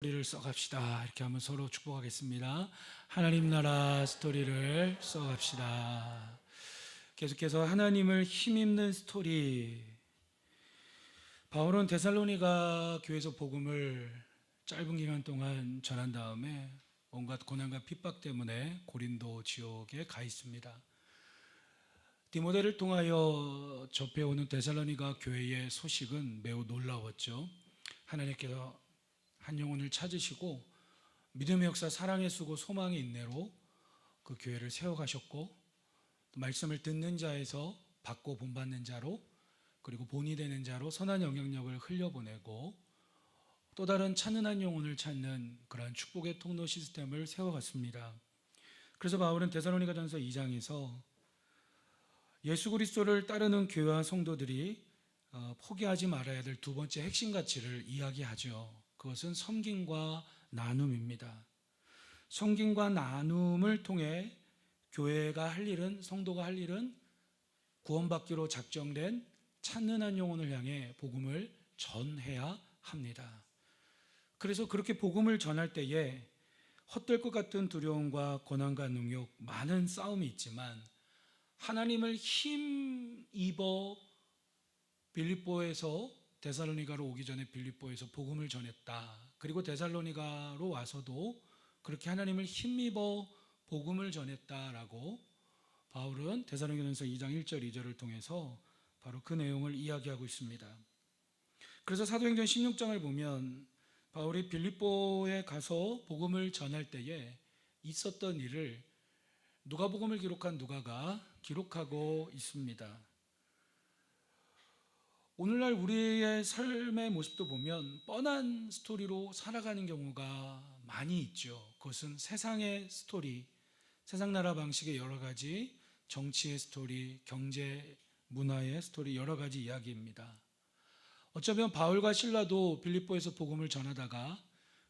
스토리를 써갑시다. 이렇게 하면 서로 축복하겠습니다. 하나님 나라 스토리를 써갑시다. 계속해서 하나님을 힘입는 스토리. 바울은 데살로니가 교회에서 복음을 짧은 기간 동안 전한 다음에 온갖 고난과 핍박 때문에 고린도 지옥에 가 있습니다. 디모데를 통하여 접해오는 데살로니가 교회의 소식은 매우 놀라웠죠. 하나님께서 한 영혼을 찾으시고 믿음의 역사, 사랑의 수고, 소망의 인내로 그 교회를 세워가셨고, 또 말씀을 듣는 자에서 받고 본받는 자로, 그리고 본이 되는 자로 선한 영향력을 흘려보내고 또 다른 찾는 한 영혼을 찾는 그러한 축복의 통로 시스템을 세워갔습니다. 그래서 바울은 데살로니가전서 2장에서 예수 그리스도를 따르는 교회와 성도들이 포기하지 말아야 될 두 번째 핵심 가치를 이야기하죠. 그것은 섬김과 나눔입니다. 섬김과 나눔을 통해 교회가 할 일은, 성도가 할 일은 구원받기로 작정된 찾는 한 영혼을 향해 복음을 전해야 합니다. 그래서 그렇게 복음을 전할 때에 헛될 것 같은 두려움과 고난과 능욕, 많은 싸움이 있지만 하나님을 힘입어 빌립보에서 데살로니가로 오기 전에 빌립보에서 복음을 전했다. 그리고 데살로니가로 와서도 그렇게 하나님을 힘입어 복음을 전했다라고 바울은 데살로니가전서 2장 1절 2절을 통해서 바로 그 내용을 이야기하고 있습니다. 그래서 사도행전 16장을 보면 바울이 빌립보에 가서 복음을 전할 때에 있었던 일을 누가복음을 기록한 누가가 기록하고 있습니다. 오늘날 우리의 삶의 모습도 보면 뻔한 스토리로 살아가는 경우가 많이 있죠. 그것은 세상의 스토리, 세상 나라 방식의 여러 가지 정치의 스토리, 경제, 문화의 스토리, 여러 가지 이야기입니다. 어쩌면 바울과 실라도 빌립보에서 복음을 전하다가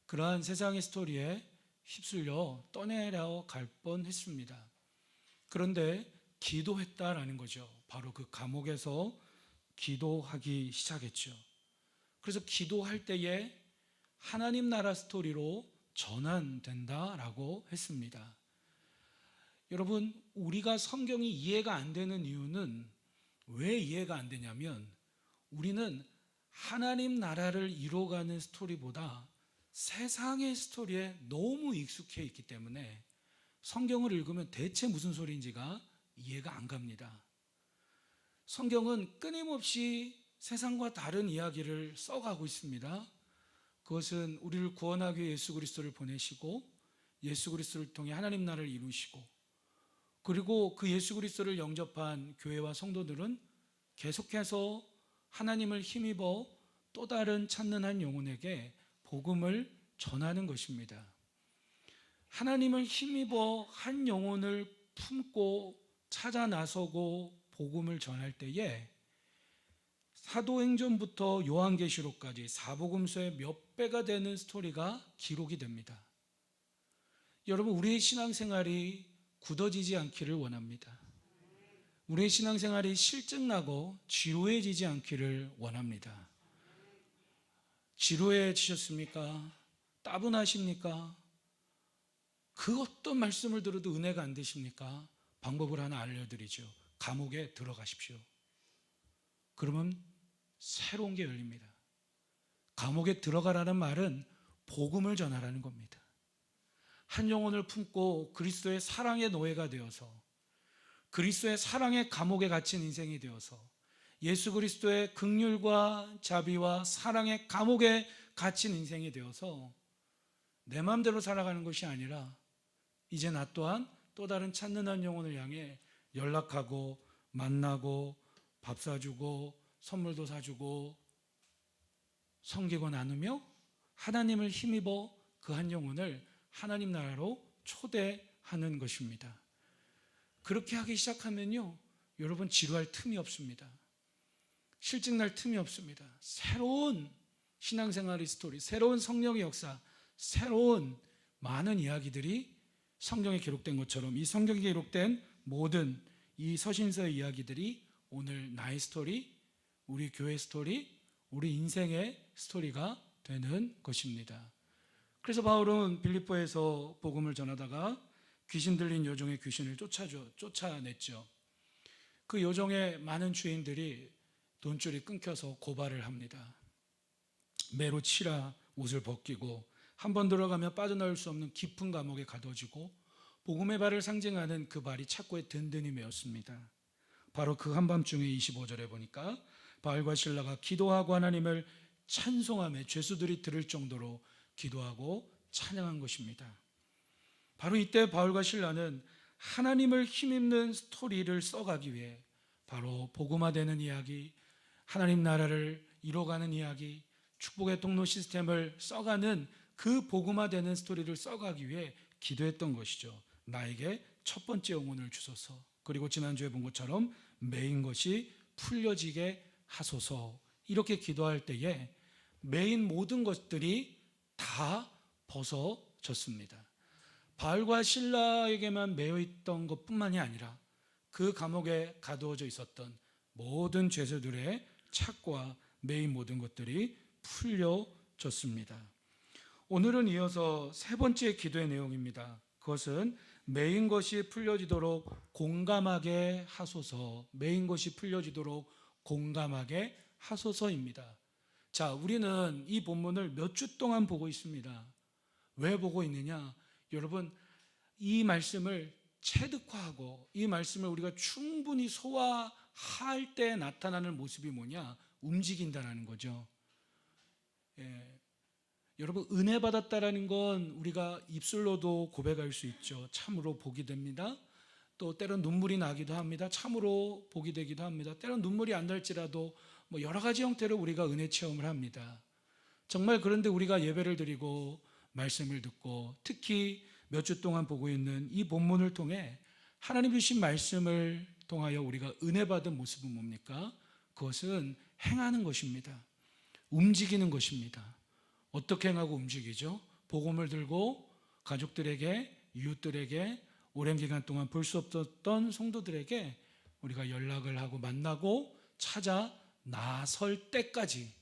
그러한 세상의 스토리에 휩쓸려 떠내려 갈 뻔했습니다. 그런데 기도했다라는 거죠. 바로 그 감옥에서 기도하기 시작했죠. 그래서 기도할 때에 하나님 나라 스토리로 전환된다라고 했습니다. 여러분, 우리가 성경이 이해가 안 되는 이유는 왜 이해가 안 되냐면 우리는 하나님 나라를 이뤄가는 스토리보다 세상의 스토리에 너무 익숙해 있기 때문에 성경을 읽으면 대체 무슨 소리인지가 이해가 안 갑니다. 성경은 끊임없이 세상과 다른 이야기를 써가고 있습니다. 그것은 우리를 구원하기 위해 예수 그리스도를 보내시고 예수 그리스도를 통해 하나님 나라를 이루시고, 그리고 그 예수 그리스도를 영접한 교회와 성도들은 계속해서 하나님을 힘입어 또 다른 찾는 한 영혼에게 복음을 전하는 것입니다. 하나님을 힘입어 한 영혼을 품고 찾아 나서고 복음을 전할 때에 사도행전부터 요한계시록까지 사복음서의 몇 배가 되는 스토리가 기록이 됩니다. 여러분, 우리의 신앙생활이 굳어지지 않기를 원합니다. 우리의 신앙생활이 실증나고 지루해지지 않기를 원합니다. 지루해지셨습니까? 따분하십니까? 그 어떤 말씀을 들어도 은혜가 안 되십니까? 방법을 하나 알려드리죠. 감옥에 들어가십시오. 그러면 새로운 게 열립니다. 감옥에 들어가라는 말은 복음을 전하라는 겁니다. 한 영혼을 품고 그리스도의 사랑의 노예가 되어서, 그리스도의 사랑의 감옥에 갇힌 인생이 되어서, 예수 그리스도의 긍휼과 자비와 사랑의 감옥에 갇힌 인생이 되어서 내 마음대로 살아가는 것이 아니라 이제 나 또한 또 다른 찾는 한 영혼을 향해 연락하고 만나고 밥 사주고 선물도 사주고 섬기고 나누며 하나님을 힘입어 그 한 영혼을 하나님 나라로 초대하는 것입니다. 그렇게 하기 시작하면요, 여러분 지루할 틈이 없습니다. 실증날 틈이 없습니다. 새로운 신앙생활의 스토리, 새로운 성령의 역사, 새로운 많은 이야기들이 성경에 기록된 것처럼 이 성경에 기록된 모든 이 서신서의 이야기들이 오늘 나의 스토리, 우리 교회 스토리, 우리 인생의 스토리가 되는 것입니다. 그래서 바울은 빌립보에서 복음을 전하다가 귀신 들린 여종의 귀신을 쫓아냈죠. 그 여종의 많은 주인들이 돈줄이 끊겨서 고발을 합니다. 매로 치라 옷을 벗기고 한 번 들어가면 빠져나올 수 없는 깊은 감옥에 가둬지고 복음의 발을 상징하는 그 발이 착고에 든든히 메었습니다. 바로 그 한밤중에 25절에 보니까 바울과 실라가 기도하고 하나님을 찬송하며 죄수들이 들을 정도로 기도하고 찬양한 것입니다. 바로 이때 바울과 실라는 하나님을 힘입는 스토리를 써가기 위해 바로 복음화되는 이야기, 하나님 나라를 이뤄가는 이야기, 축복의 통로 시스템을 써가는 그 복음화되는 스토리를 써가기 위해 기도했던 것이죠. 나에게 첫 번째 영혼을 주소서, 그리고 지난주에 본 것처럼 매인 것이 풀려지게 하소서, 이렇게 기도할 때에 매인 모든 것들이 다 벗어졌습니다. 바울과 실라에게만 매여있던 것뿐만이 아니라 그 감옥에 가두어져 있었던 모든 죄수들의 착과 매인 모든 것들이 풀려졌습니다. 오늘은 이어서 세 번째 기도의 내용입니다. 그것은 매인 것이 풀려지도록 공감하게 하소서, 매인 것이 풀려지도록 공감하게 하소서입니다. 자, 우리는 이 본문을 몇 주 동안 보고 있습니다. 왜 보고 있느냐? 여러분, 이 말씀을 체득화하고 이 말씀을 우리가 충분히 소화할 때 나타나는 모습이 뭐냐? 움직인다는 거죠. 여러분, 은혜 받았다라는 건 우리가 입술로도 고백할 수 있죠. 참으로 복이 됩니다. 또 때론 눈물이 나기도 합니다. 참으로 복이 되기도 합니다. 때론 눈물이 안 날지라도 여러 가지 형태로 우리가 은혜 체험을 합니다. 정말 그런데 우리가 예배를 드리고 말씀을 듣고 특히 몇 주 동안 보고 있는 이 본문을 통해 하나님 주신 말씀을 통하여 우리가 은혜 받은 모습은 뭡니까? 그것은 행하는 것입니다. 움직이는 것입니다. 어떻게 행하고 움직이죠? 복음을 들고 가족들에게, 이웃들에게, 오랜 기간 동안 볼 수 없었던 성도들에게 우리가 연락을 하고 만나고 찾아 나설 때까지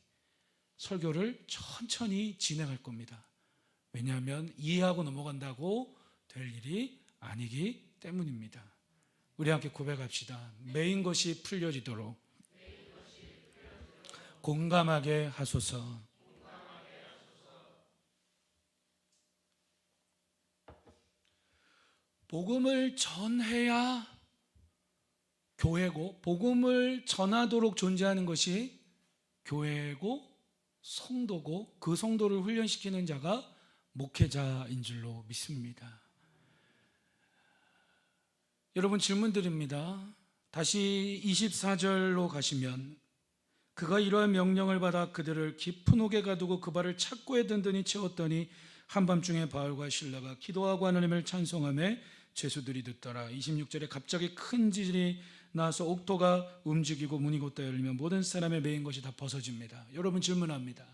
설교를 천천히 진행할 겁니다. 왜냐하면 이해하고 넘어간다고 될 일이 아니기 때문입니다. 우리 함께 고백합시다. 매인 것이 풀려지도록 공감하게 하소서. 복음을 전해야 교회고, 복음을 전하도록 존재하는 것이 교회고 성도고, 그 성도를 훈련시키는 자가 목회자인 줄로 믿습니다. 여러분, 질문 드립니다. 다시 24절로 가시면 그가 이러한 명령을 받아 그들을 깊은 옥에 가두고 그 발을 착고에 든든히 채웠더니 한밤중에 바울과 실라가 기도하고 하나님을 찬송하며 죄수들이 듣더라. 26절에 갑자기 큰 지진이 나서 옥토가 움직이고 문이 곧다 열리면 모든 사람의 매인 것이 다 벗어집니다. 여러분, 질문합니다.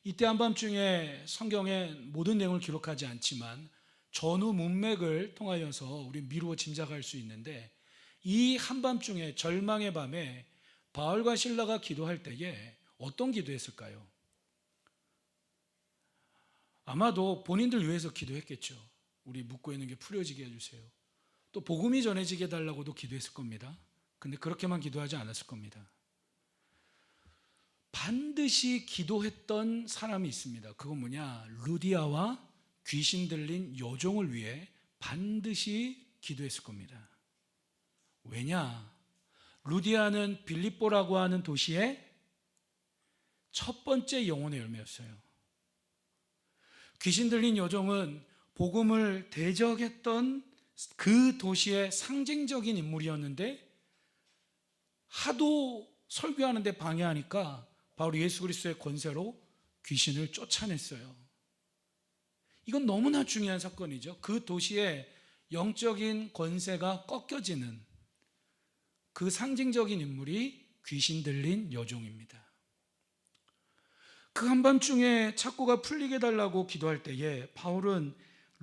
이때 한밤중에 성경에 모든 내용을 기록하지 않지만 전후 문맥을 통하여서 우리 미루어 짐작할 수 있는데, 이 한밤중에 절망의 밤에 바울과 실라가 기도할 때에 어떤 기도했을까요? 아마도 본인들 위해서 기도했겠죠. 우리 묻고 있는 게 풀어지게 해주세요. 또 복음이 전해지게 해달라고도 기도했을 겁니다. 근데 그렇게만 기도하지 않았을 겁니다. 반드시 기도했던 사람이 있습니다. 그건 뭐냐? 루디아와 귀신 들린 여종을 위해 반드시 기도했을 겁니다. 왜냐? 루디아는 빌립보라고 하는 도시의 첫 번째 영혼의 열매였어요. 귀신 들린 여종은 복음을 대적했던 그 도시의 상징적인 인물이었는데, 하도 설교하는데 방해하니까 바로 예수 그리스도의 권세로 귀신을 쫓아냈어요. 이건 너무나 중요한 사건이죠. 그 도시의 영적인 권세가 꺾여지는 그 상징적인 인물이 귀신 들린 여종입니다. 그 한밤중에 착고가 풀리게 해달라고 기도할 때에 바울은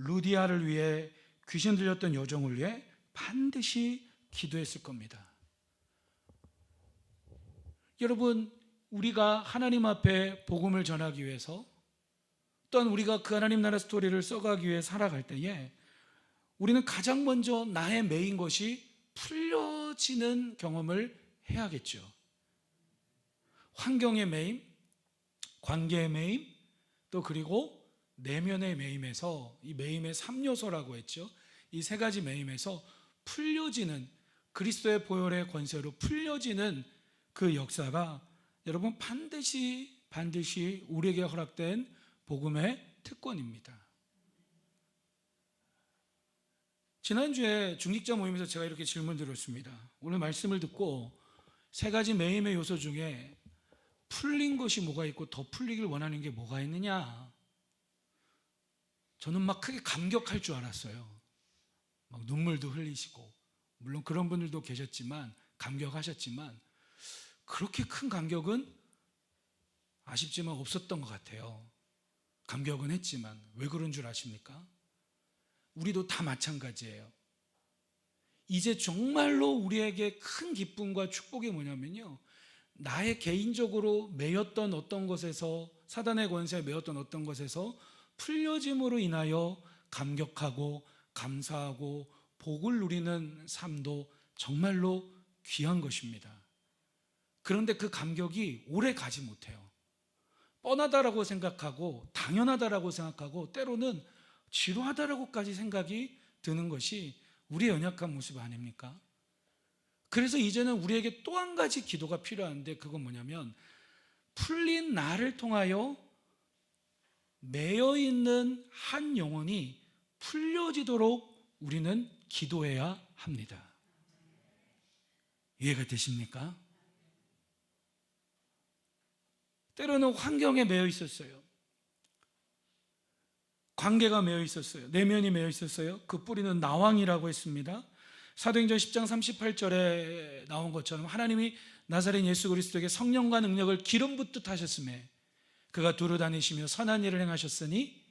루디아를 위해, 귀신 들렸던 여종을 위해 반드시 기도했을 겁니다. 여러분, 우리가 하나님 앞에 복음을 전하기 위해서, 또한 우리가 그 하나님 나라 스토리를 써가기 위해 살아갈 때에 우리는 가장 먼저 나의 매인 것이 풀려지는 경험을 해야겠죠. 환경의 매임, 관계의 매임, 또 그리고 내면의 매임에서, 이 매임의 3요소라고 했죠. 이 세 가지 매임에서 풀려지는, 그리스도의 보혈의 권세로 풀려지는 그 역사가 여러분 반드시 우리에게 허락된 복음의 특권입니다. 지난주에 중직자 모임에서 제가 이렇게 질문 드렸습니다. 오늘 말씀을 듣고 세 가지 매임의 요소 중에 풀린 것이 뭐가 있고 더 풀리길 원하는 게 뭐가 있느냐? 저는 막 크게 감격할 줄 알았어요. 막 눈물도 흘리시고, 물론 그런 분들도 계셨지만, 감격하셨지만, 그렇게 큰 감격은 아쉽지만 없었던 것 같아요. 감격은 했지만. 왜 그런 줄 아십니까? 우리도 다 마찬가지예요. 이제 정말로 우리에게 큰 기쁨과 축복이 뭐냐면요, 나의 개인적으로 매였던 어떤 것에서, 사단의 권세에 매였던 어떤 것에서 풀려짐으로 인하여 감격하고 감사하고 복을 누리는 삶도 정말로 귀한 것입니다. 그런데 그 감격이 오래 가지 못해요. 뻔하다라고 생각하고 당연하다라고 생각하고 때로는 지루하다라고까지 생각이 드는 것이 우리의 연약한 모습 아닙니까? 그래서 이제는 우리에게 또 한 가지 기도가 필요한데, 그건 뭐냐면 풀린 나를 통하여 매여있는 한 영혼이 풀려지도록 우리는 기도해야 합니다. 이해가 되십니까? 때로는 환경에 매여 있었어요. 관계가 매여 있었어요. 내면이 매여 있었어요. 그 뿌리는 나왕이라고 했습니다. 사도행전 10장 38절에 나온 것처럼 하나님이 나사렛 예수 그리스도에게 성령과 능력을 기름 붓듯 하셨음에 그가 두루 다니시며 선한 일을 행하셨으니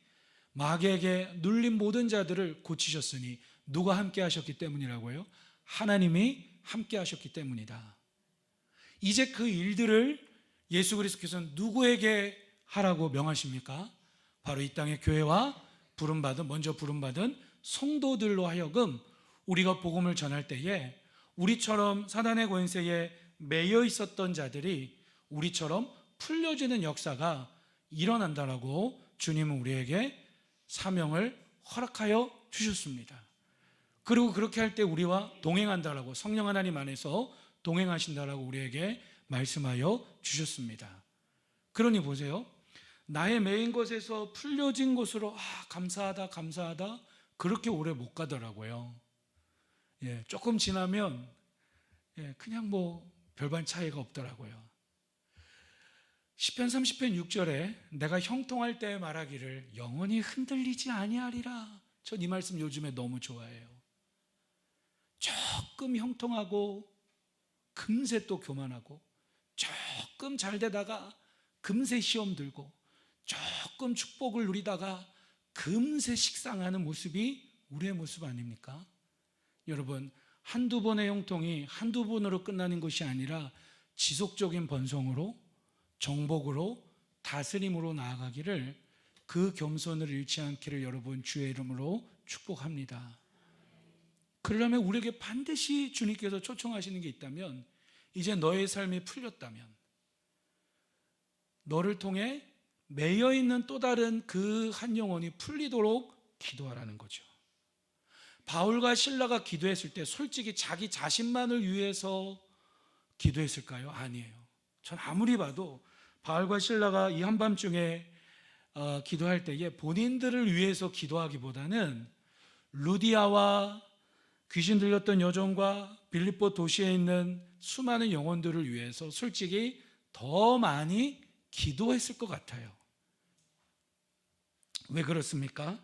마귀에게 눌린 모든 자들을 고치셨으니 누가 함께 하셨기 때문이라고요? 하나님이 함께 하셨기 때문이다. 이제 그 일들을 예수 그리스도께서는 누구에게 하라고 명하십니까? 바로 이 땅의 교회와 먼저 부름받은 성도들로 하여금 우리가 복음을 전할 때에 우리처럼 사단의 권세에 매여 있었던 자들이 우리처럼 풀려지는 역사가 일어난다라고 주님은 우리에게 사명을 허락하여 주셨습니다. 그리고 그렇게 할 때 우리와 동행한다라고, 성령 하나님 안에서 동행하신다라고 우리에게 말씀하여 주셨습니다. 그러니 보세요, 나의 매인 것에서 풀려진 곳으로 감사하다 그렇게 오래 못 가더라고요. 조금 지나면 그냥 별반 차이가 없더라고요. 시편 30편 6절에 내가 형통할 때 말하기를 영원히 흔들리지 아니하리라. 전 이 말씀 요즘에 너무 좋아해요. 조금 형통하고 금세 또 교만하고, 조금 잘 되다가 금세 시험 들고, 조금 축복을 누리다가 금세 식상하는 모습이 우리의 모습 아닙니까? 여러분, 한두 번의 형통이 한두 번으로 끝나는 것이 아니라 지속적인 번성으로, 정복으로, 다스림으로 나아가기를, 그 겸손을 잃지 않기를 여러분 주의 이름으로 축복합니다. 그러려면 우리에게 반드시 주님께서 초청하시는 게 있다면, 이제 너의 삶이 풀렸다면 너를 통해 매여있는 또 다른 그 한 영혼이 풀리도록 기도하라는 거죠. 바울과 실라가 기도했을 때 솔직히 자기 자신만을 위해서 기도했을까요? 아니에요. 전 아무리 봐도 바울과 실라가 이 한밤중에 기도할 때에 본인들을 위해서 기도하기보다는 루디아와 귀신 들렸던 여종과 빌립보 도시에 있는 수많은 영혼들을 위해서 솔직히 더 많이 기도했을 것 같아요. 왜 그렇습니까?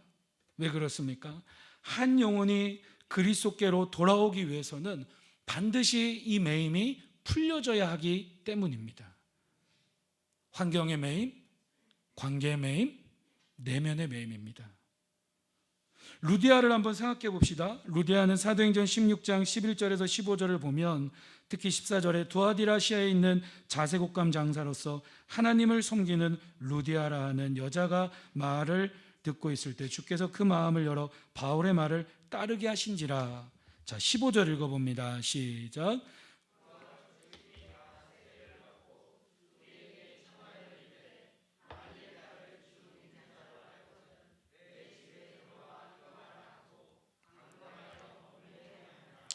한 영혼이 그리스도께로 돌아오기 위해서는 반드시 이 매임이 풀려져야 하기 때문입니다. 환경의 매임, 관계의 매임, 내면의 매임입니다. 루디아를 한번 생각해 봅시다. 루디아는 사도행전 16장 11절에서 15절을 보면 특히 14절에 두아디라시아에 있는 자색옷감 장사로서 하나님을 섬기는 루디아라 하는 여자가 말을 듣고 있을 때 주께서 그 마음을 열어 바울의 말을 따르게 하신지라. 자, 15절 읽어봅니다. 시작.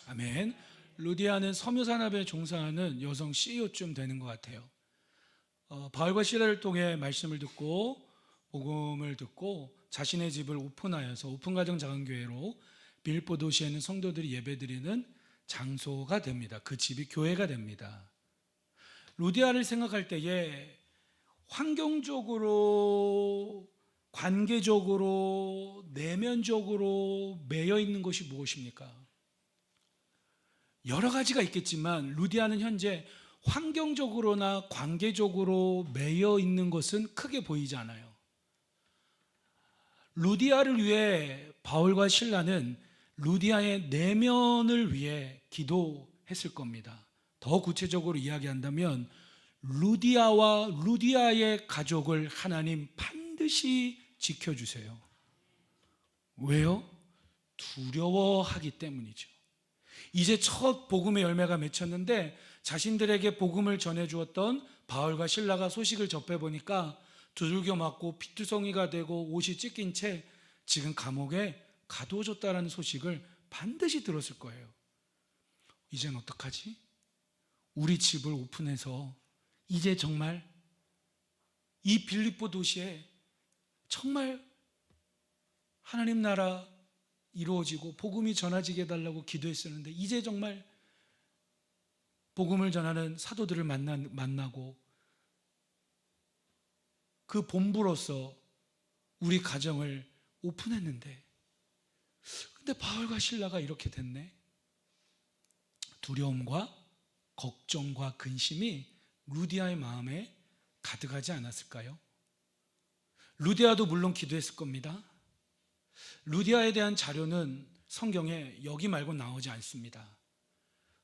아멘. 루디아는 섬유산업에 종사하는 여성 CEO쯤 되는 것 같아요. 바울과 시라를 통해 말씀을 듣고 복음을 듣고 자신의 집을 오픈하여서 오픈가정 작은교회로 빌립보 도시에는 성도들이 예배드리는 장소가 됩니다. 그 집이 교회가 됩니다. 루디아를 생각할 때에 환경적으로, 관계적으로, 내면적으로 매여 있는 것이 무엇입니까? 여러 가지가 있겠지만 루디아는 현재 환경적으로나 관계적으로 매여 있는 것은 크게 보이지 않아요. 루디아를 위해 바울과 실라는 루디아의 내면을 위해 기도했을 겁니다. 더 구체적으로 이야기한다면 루디아와 루디아의 가족을 하나님 반드시 지켜주세요. 왜요? 두려워하기 때문이죠. 이제 첫 복음의 열매가 맺혔는데 자신들에게 복음을 전해주었던 바울과 실라가 소식을 접해보니까 두들겨 맞고 피투성이가 되고 옷이 찢긴 채 지금 감옥에 가두어졌다는 소식을 반드시 들었을 거예요. 이젠 어떡하지? 우리 집을 오픈해서 이제 정말 이 빌립보 도시에 정말 하나님 나라 이루어지고 복음이 전해지게 해달라고 기도했었는데 이제 정말 복음을 전하는 사도들을 만나고 그 본부로서 우리 가정을 오픈했는데 근데 바울과 실라가 이렇게 됐네. 두려움과 걱정과 근심이 루디아의 마음에 가득하지 않았을까요? 루디아도 물론 기도했을 겁니다. 루디아에 대한 자료는 성경에 여기 말고 나오지 않습니다.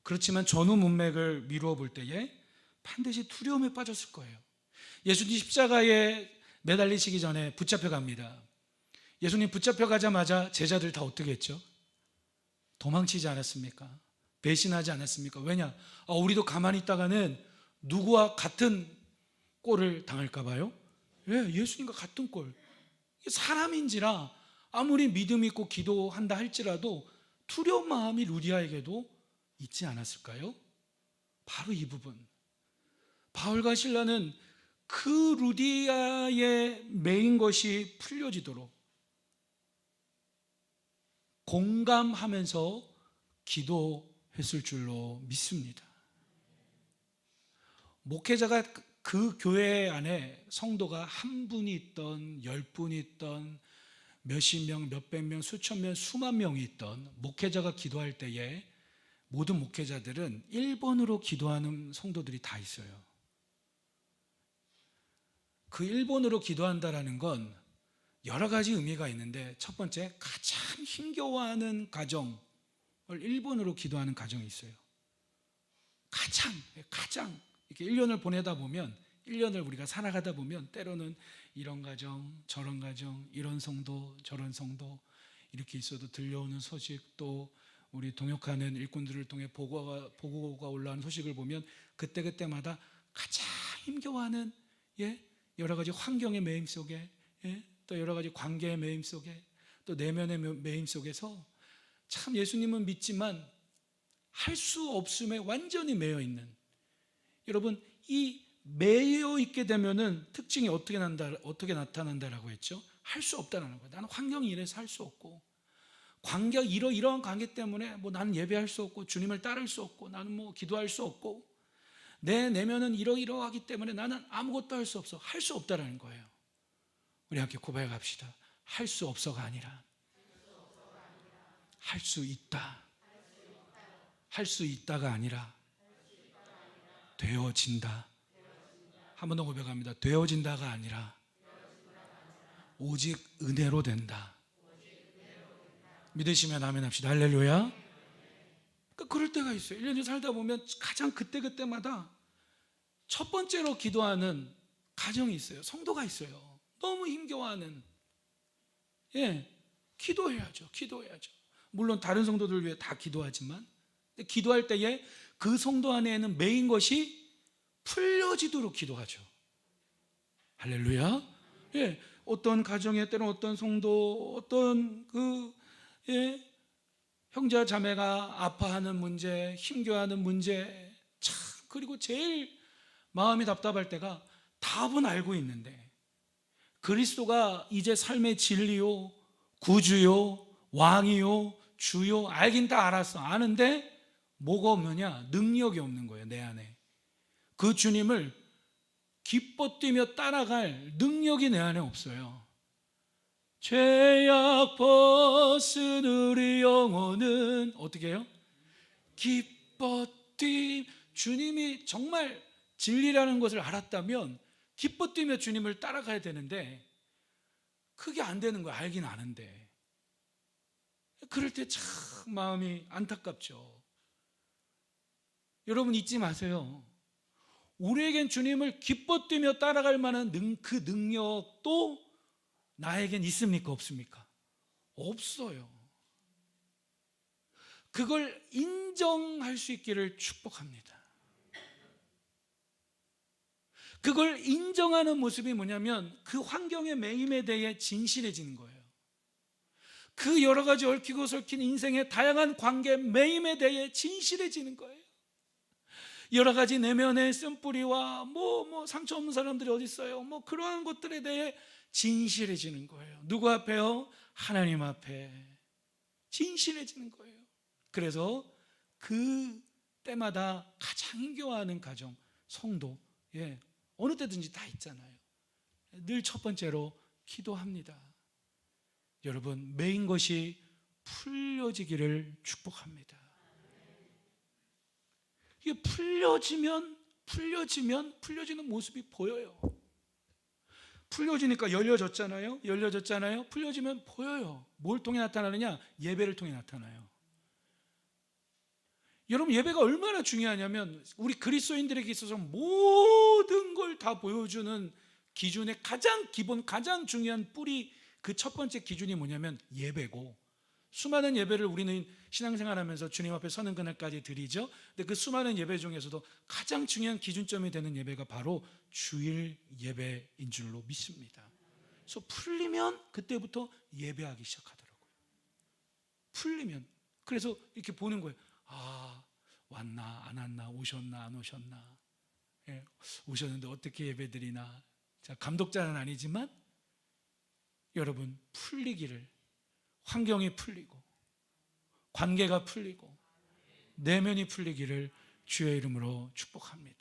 그렇지만 전후 문맥을 미루어 볼 때에 반드시 두려움에 빠졌을 거예요. 예수님 십자가에 매달리시기 전에 붙잡혀 갑니다. 예수님 붙잡혀 가자마자 제자들 다 어떻게 했죠? 도망치지 않았습니까? 배신하지 않았습니까? 왜냐? 우리도 가만히 있다가는 누구와 같은 꼴을 당할까 봐요? 왜? 예수님과 같은 꼴. 사람인지라 아무리 믿음 있고 기도한다 할지라도 두려운 마음이 루디아에게도 있지 않았을까요? 바로 이 부분. 바울과 실라는 그 루디아에 매인 것이 풀려지도록 공감하면서 기도했을 줄로 믿습니다. 목회자가 그 교회 안에 성도가 한 분이 있던 10분이 있던 몇십 명, 몇백 명, 수천 명, 수만 명이 있던 목회자가 기도할 때에 모든 목회자들은 1번으로 기도하는 성도들이 다 있어요. 그 1번으로 기도한다라는 건 여러 가지 의미가 있는데 첫 번째, 가장 힘겨워하는 가정을 1번으로 기도하는 가정이 있어요. 가장 이렇게 1년을 보내다 보면 1년을 우리가 살아가다 보면 때로는 이런 가정, 저런 가정, 이런 성도, 저런 성도 이렇게 있어도 들려오는 소식 또 우리 동역하는 일꾼들을 통해 보고가 올라오는 소식을 보면 그때마다 가장 힘겨워하는 여러 가지 환경의 매임 속에 또 여러 가지 관계의 매임 속에 또 내면의 매임 속에서 참 예수님은 믿지만 할 수 없음에 완전히 매여 있는 여러분 이 매여 있게 되면은 특징이 어떻게 나타난다라고 했죠? 할 수 없다라는 거예요. 나는 환경이 이래서 할 수 없고 관계 이러한 관계 때문에 뭐 나는 예배할 수 없고 주님을 따를 수 없고 나는 뭐 기도할 수 없고 내 내면은 이러이러하기 때문에 나는 아무것도 할 수 없어. 할 수 없다라는 거예요. 우리 함께 고백합시다. 할 수 없어가 아니라 할 수 있다. 할 수 있다가 아니라 되어진다. 한 번 더 고백합니다. 되어진다가 아니라 오직 은혜로 된다. 믿으시면 아멘 합시다. 할렐루야. 그러니까 그럴 때가 있어요. 1년을 살다 보면 가장 그때마다 첫 번째로 기도하는 가정이 있어요. 성도가 있어요. 너무 힘겨워하는. 기도해야죠. 물론 다른 성도들 위해 다 기도하지만 기도할 때에 그 성도 안에는 메인 것이 풀려지도록 기도하죠. 할렐루야. 어떤 가정에 때는 어떤 성도, 어떤 형제와 자매가 아파하는 문제, 힘겨워하는 문제, 그리고 제일 마음이 답답할 때가 답은 알고 있는데 그리스도가 이제 삶의 진리요, 구주요, 왕이요, 주요, 알긴 다 알았어. 아는데 뭐가 없느냐? 능력이 없는 거예요, 내 안에. 그 주님을 기뻐 뛰며 따라갈 능력이 내 안에 없어요. 죄악 벗은 우리 영혼은 어떻게 해요? 기뻐 뛰. 주님이 정말 진리라는 것을 알았다면 기뻐 뛰며 주님을 따라가야 되는데 그게 안 되는 거야. 알긴 아는데. 그럴 때 참 마음이 안타깝죠. 여러분 잊지 마세요. 우리에겐 주님을 기뻐 뛰며 따라갈 만한 그 능력도 나에겐 있습니까? 없습니까? 없어요. 그걸 인정할 수 있기를 축복합니다. 그걸 인정하는 모습이 뭐냐면 그 환경의 매임에 대해 진실해지는 거예요. 그 여러 가지 얽히고 설킨 인생의 다양한 관계 매임에 대해 진실해지는 거예요. 여러 가지 내면의 쓴뿌리와 상처 없는 사람들이 어디 있어요? 그러한 것들에 대해 진실해지는 거예요. 누구 앞에요? 하나님 앞에 진실해지는 거예요. 그래서 그 때마다 가장 힘겨워하는 가정, 성도, 어느 때든지 다 있잖아요. 늘 첫 번째로 기도합니다. 여러분, 메인 것이 풀려지기를 축복합니다. 이게 풀려지는 모습이 보여요. 풀려지니까 열려졌잖아요. 풀려지면 보여요. 뭘 통해 나타나느냐? 예배를 통해 나타나요. 여러분, 예배가 얼마나 중요하냐면 우리 그리스도인들에게 있어서 모든 걸 다 보여주는 기준의 가장 기본, 가장 중요한 뿌리, 그 첫 번째 기준이 뭐냐면 예배고, 수많은 예배를 우리는 신앙생활하면서 주님 앞에 서는 그날까지 드리죠. 근데 그 수많은 예배 중에서도 가장 중요한 기준점이 되는 예배가 바로 주일 예배인 줄로 믿습니다. 그래서 풀리면 그때부터 예배하기 시작하더라고요. 풀리면. 그래서 이렇게 보는 거예요. 왔나 안 왔나, 오셨나 안 오셨나, 오셨는데 어떻게 예배드리나. 자, 감독자는 아니지만 여러분, 풀리기를, 환경이 풀리고 관계가 풀리고 내면이 풀리기를 주의 이름으로 축복합니다.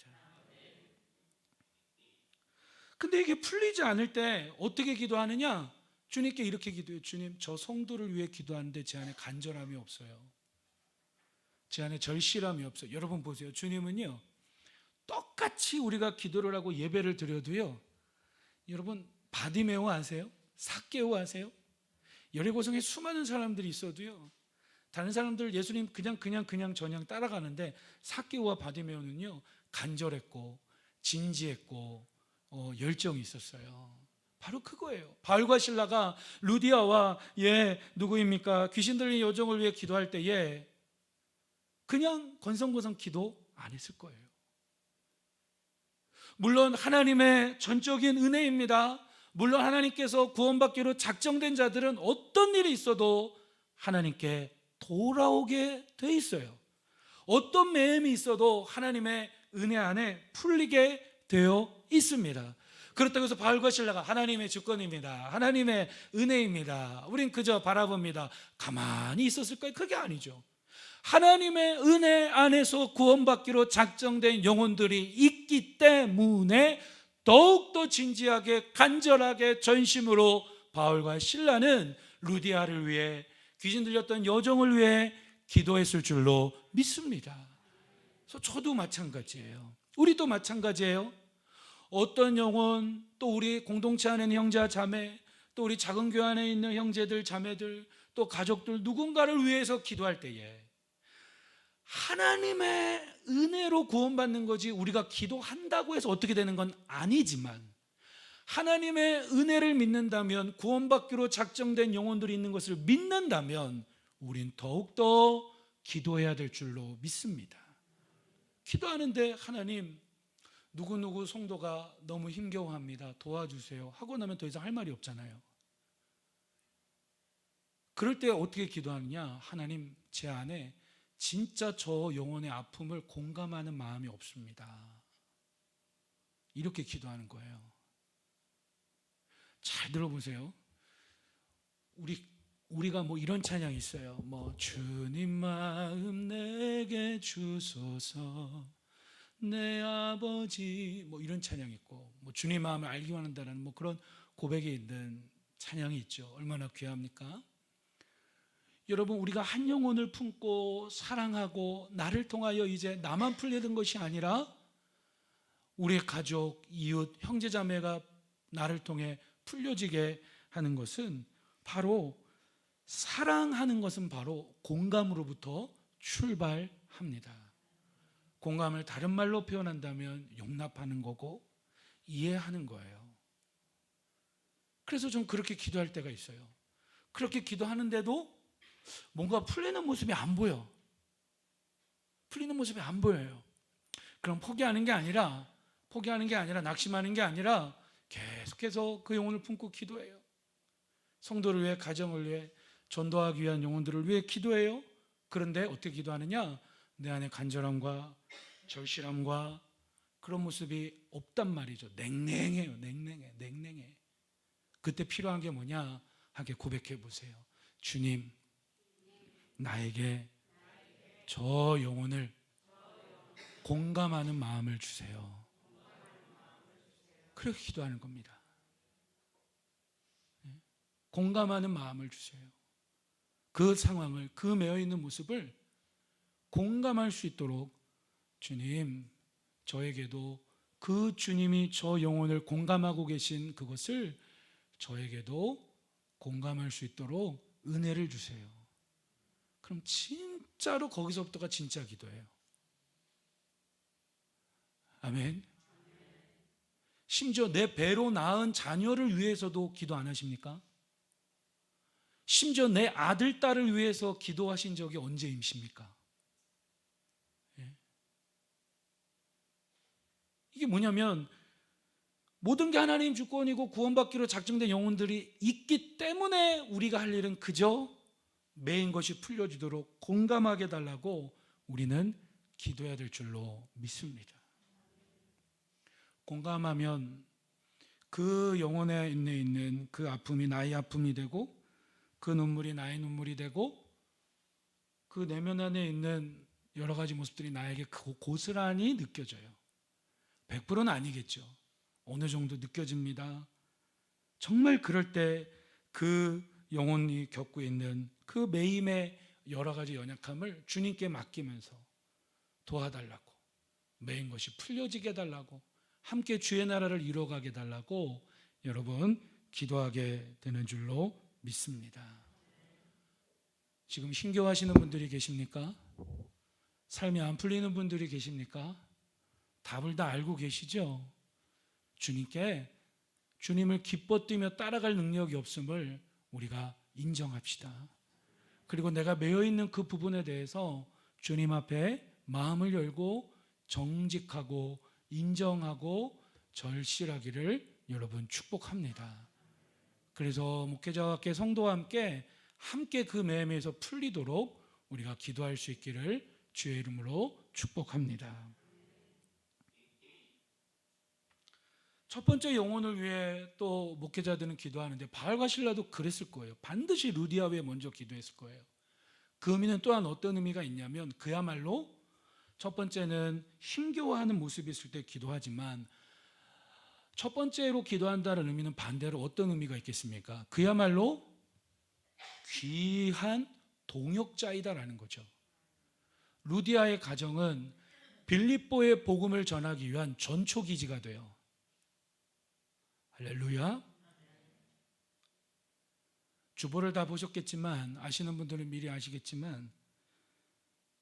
근데 이게 풀리지 않을 때 어떻게 기도하느냐? 주님께 이렇게 기도해요. 주님, 저 성도를 위해 기도하는데 제 안에 간절함이 없어요. 제 안에 절실함이 없어요. 여러분 보세요. 주님은요, 똑같이 우리가 기도를 하고 예배를 드려도요, 여러분 바디메오 아세요? 삭개오 아세요? 여리고성에 수많은 사람들이 있어도요, 다른 사람들 예수님 그냥 저냥 따라가는데 삭개오와 바디메오는요 간절했고 진지했고 열정이 있었어요. 바로 그거예요. 바울과 실라가 루디아와 누구입니까? 귀신 들린 여종을 위해 기도할 때에 그냥 건성건성 기도 안 했을 거예요. 물론 하나님의 전적인 은혜입니다. 물론 하나님께서 구원받기로 작정된 자들은 어떤 일이 있어도 하나님께 돌아오게 돼 있어요. 어떤 매임이 있어도 하나님의 은혜 안에 풀리게 되어 있습니다. 그렇다고 해서 바울과 실라가 하나님의 주권입니다, 하나님의 은혜입니다, 우린 그저 바라봅니다, 가만히 있었을까요? 그게 아니죠. 하나님의 은혜 안에서 구원받기로 작정된 영혼들이 있기 때문에 더욱더 진지하게 간절하게 전심으로 바울과 실라는 루디아를 위해, 귀신 들렸던 여종을 위해 기도했을 줄로 믿습니다. 그래서 저도 마찬가지예요. 우리도 마찬가지예요. 어떤 영혼, 또 우리 공동체 안에 있는 형제와 자매, 또 우리 작은 교회 안에 있는 형제들, 자매들, 또 가족들 누군가를 위해서 기도할 때에 하나님의 은혜로 구원받는 거지, 우리가 기도한다고 해서 어떻게 되는 건 아니지만 하나님의 은혜를 믿는다면, 구원받기로 작정된 영혼들이 있는 것을 믿는다면 우린 더욱더 기도해야 될 줄로 믿습니다. 기도하는데 하나님, 누구누구 성도가 너무 힘겨워합니다, 도와주세요 하고 나면 더 이상 할 말이 없잖아요. 그럴 때 어떻게 기도하느냐? 하나님, 제 안에 진짜 저 영혼의 아픔을 공감하는 마음이 없습니다. 이렇게 기도하는 거예요. 잘 들어보세요. 우리가 뭐 이런 찬양이 있어요. 뭐 주님 마음 내게 주소서 내 아버지, 뭐 이런 찬양이 있고, 뭐 주님 마음을 알기 원한다는 뭐 그런 고백이 있는 찬양이 있죠. 얼마나 귀합니까? 여러분, 우리가 한 영혼을 품고 사랑하고 나를 통하여 이제 나만 풀리는 것이 아니라 우리의 가족, 이웃, 형제자매가 나를 통해 풀려지게 하는 것은 바로, 사랑하는 것은 바로 공감으로부터 출발합니다. 공감을 다른 말로 표현한다면 용납하는 거고 이해하는 거예요. 그래서 좀 그렇게 기도할 때가 있어요. 그렇게 기도하는데도 뭔가 풀리는 모습이 안 보여. 풀리는 모습이 안 보여요. 그럼 포기하는 게 아니라 낙심하는 게 아니라 계속해서 그 영혼을 품고 기도해요. 성도를 위해, 가정을 위해, 전도하기 위한 영혼들을 위해 기도해요. 그런데 어떻게 기도하느냐? 내 안에 간절함과 절실함과 그런 모습이 없단 말이죠. 냉랭해요. 냉랭해. 그때 필요한 게 뭐냐? 하게 고백해 보세요. 주님, 나에게 저 영혼을 공감하는 마음을 주세요. 그렇게 기도하는 겁니다. 공감하는 마음을 주세요. 그 상황을, 그 매여있는 모습을 공감할 수 있도록, 주님, 저에게도 그 주님이 저 영혼을 공감하고 계신 그것을 저에게도 공감할 수 있도록 은혜를 주세요. 그럼 진짜로 거기서부터가 진짜 기도예요. 아멘. 심지어 내 배로 낳은 자녀를 위해서도 기도 안 하십니까? 심지어 내 아들, 딸을 위해서 기도하신 적이 언제임십니까? 이게 뭐냐면, 모든 게 하나님 주권이고 구원받기로 작정된 영혼들이 있기 때문에 우리가 할 일은 그저 매인 것이 풀려지도록 공감하게 달라고 우리는 기도해야 될 줄로 믿습니다. 공감하면 그 영혼에 있는 그 아픔이 나의 아픔이 되고, 그 눈물이 나의 눈물이 되고, 그 내면 안에 있는 여러 가지 모습들이 나에게 고스란히 느껴져요. 100%는 아니겠죠. 어느 정도 느껴집니다. 정말 그럴 때 그 영혼이 겪고 있는 그 매임의 여러 가지 연약함을 주님께 맡기면서 도와달라고, 매인 것이 풀려지게 해달라고, 함께 주의 나라를 이루어가게 해달라고 여러분 기도하게 되는 줄로 믿습니다. 지금 힘겨워하시는 분들이 계십니까? 삶이 안 풀리는 분들이 계십니까? 답을 다 알고 계시죠? 주님께, 주님을 기뻐 뛰며 따라갈 능력이 없음을 우리가 인정합시다. 그리고 내가 매여있는 그 부분에 대해서 주님 앞에 마음을 열고 정직하고 인정하고 절실하기를 여러분 축복합니다. 그래서 목회자와 함께, 성도와 함께 그 매임에서 풀리도록 우리가 기도할 수 있기를 주의 이름으로 축복합니다. 첫 번째 영혼을 위해 또 목회자들은 기도하는데, 바울과 실라도 그랬을 거예요. 반드시 루디아 위에 먼저 기도했을 거예요. 그 의미는 또한 어떤 의미가 있냐면, 그야말로 첫 번째는 힘겨워하는 모습이 있을 때 기도하지만, 첫 번째로 기도한다는 의미는 반대로 어떤 의미가 있겠습니까? 그야말로 귀한 동역자이다라는 거죠. 루디아의 가정은 빌립보의 복음을 전하기 위한 전초기지가 돼요. 할렐루야. 주보를 다 보셨겠지만 아시는 분들은 미리 아시겠지만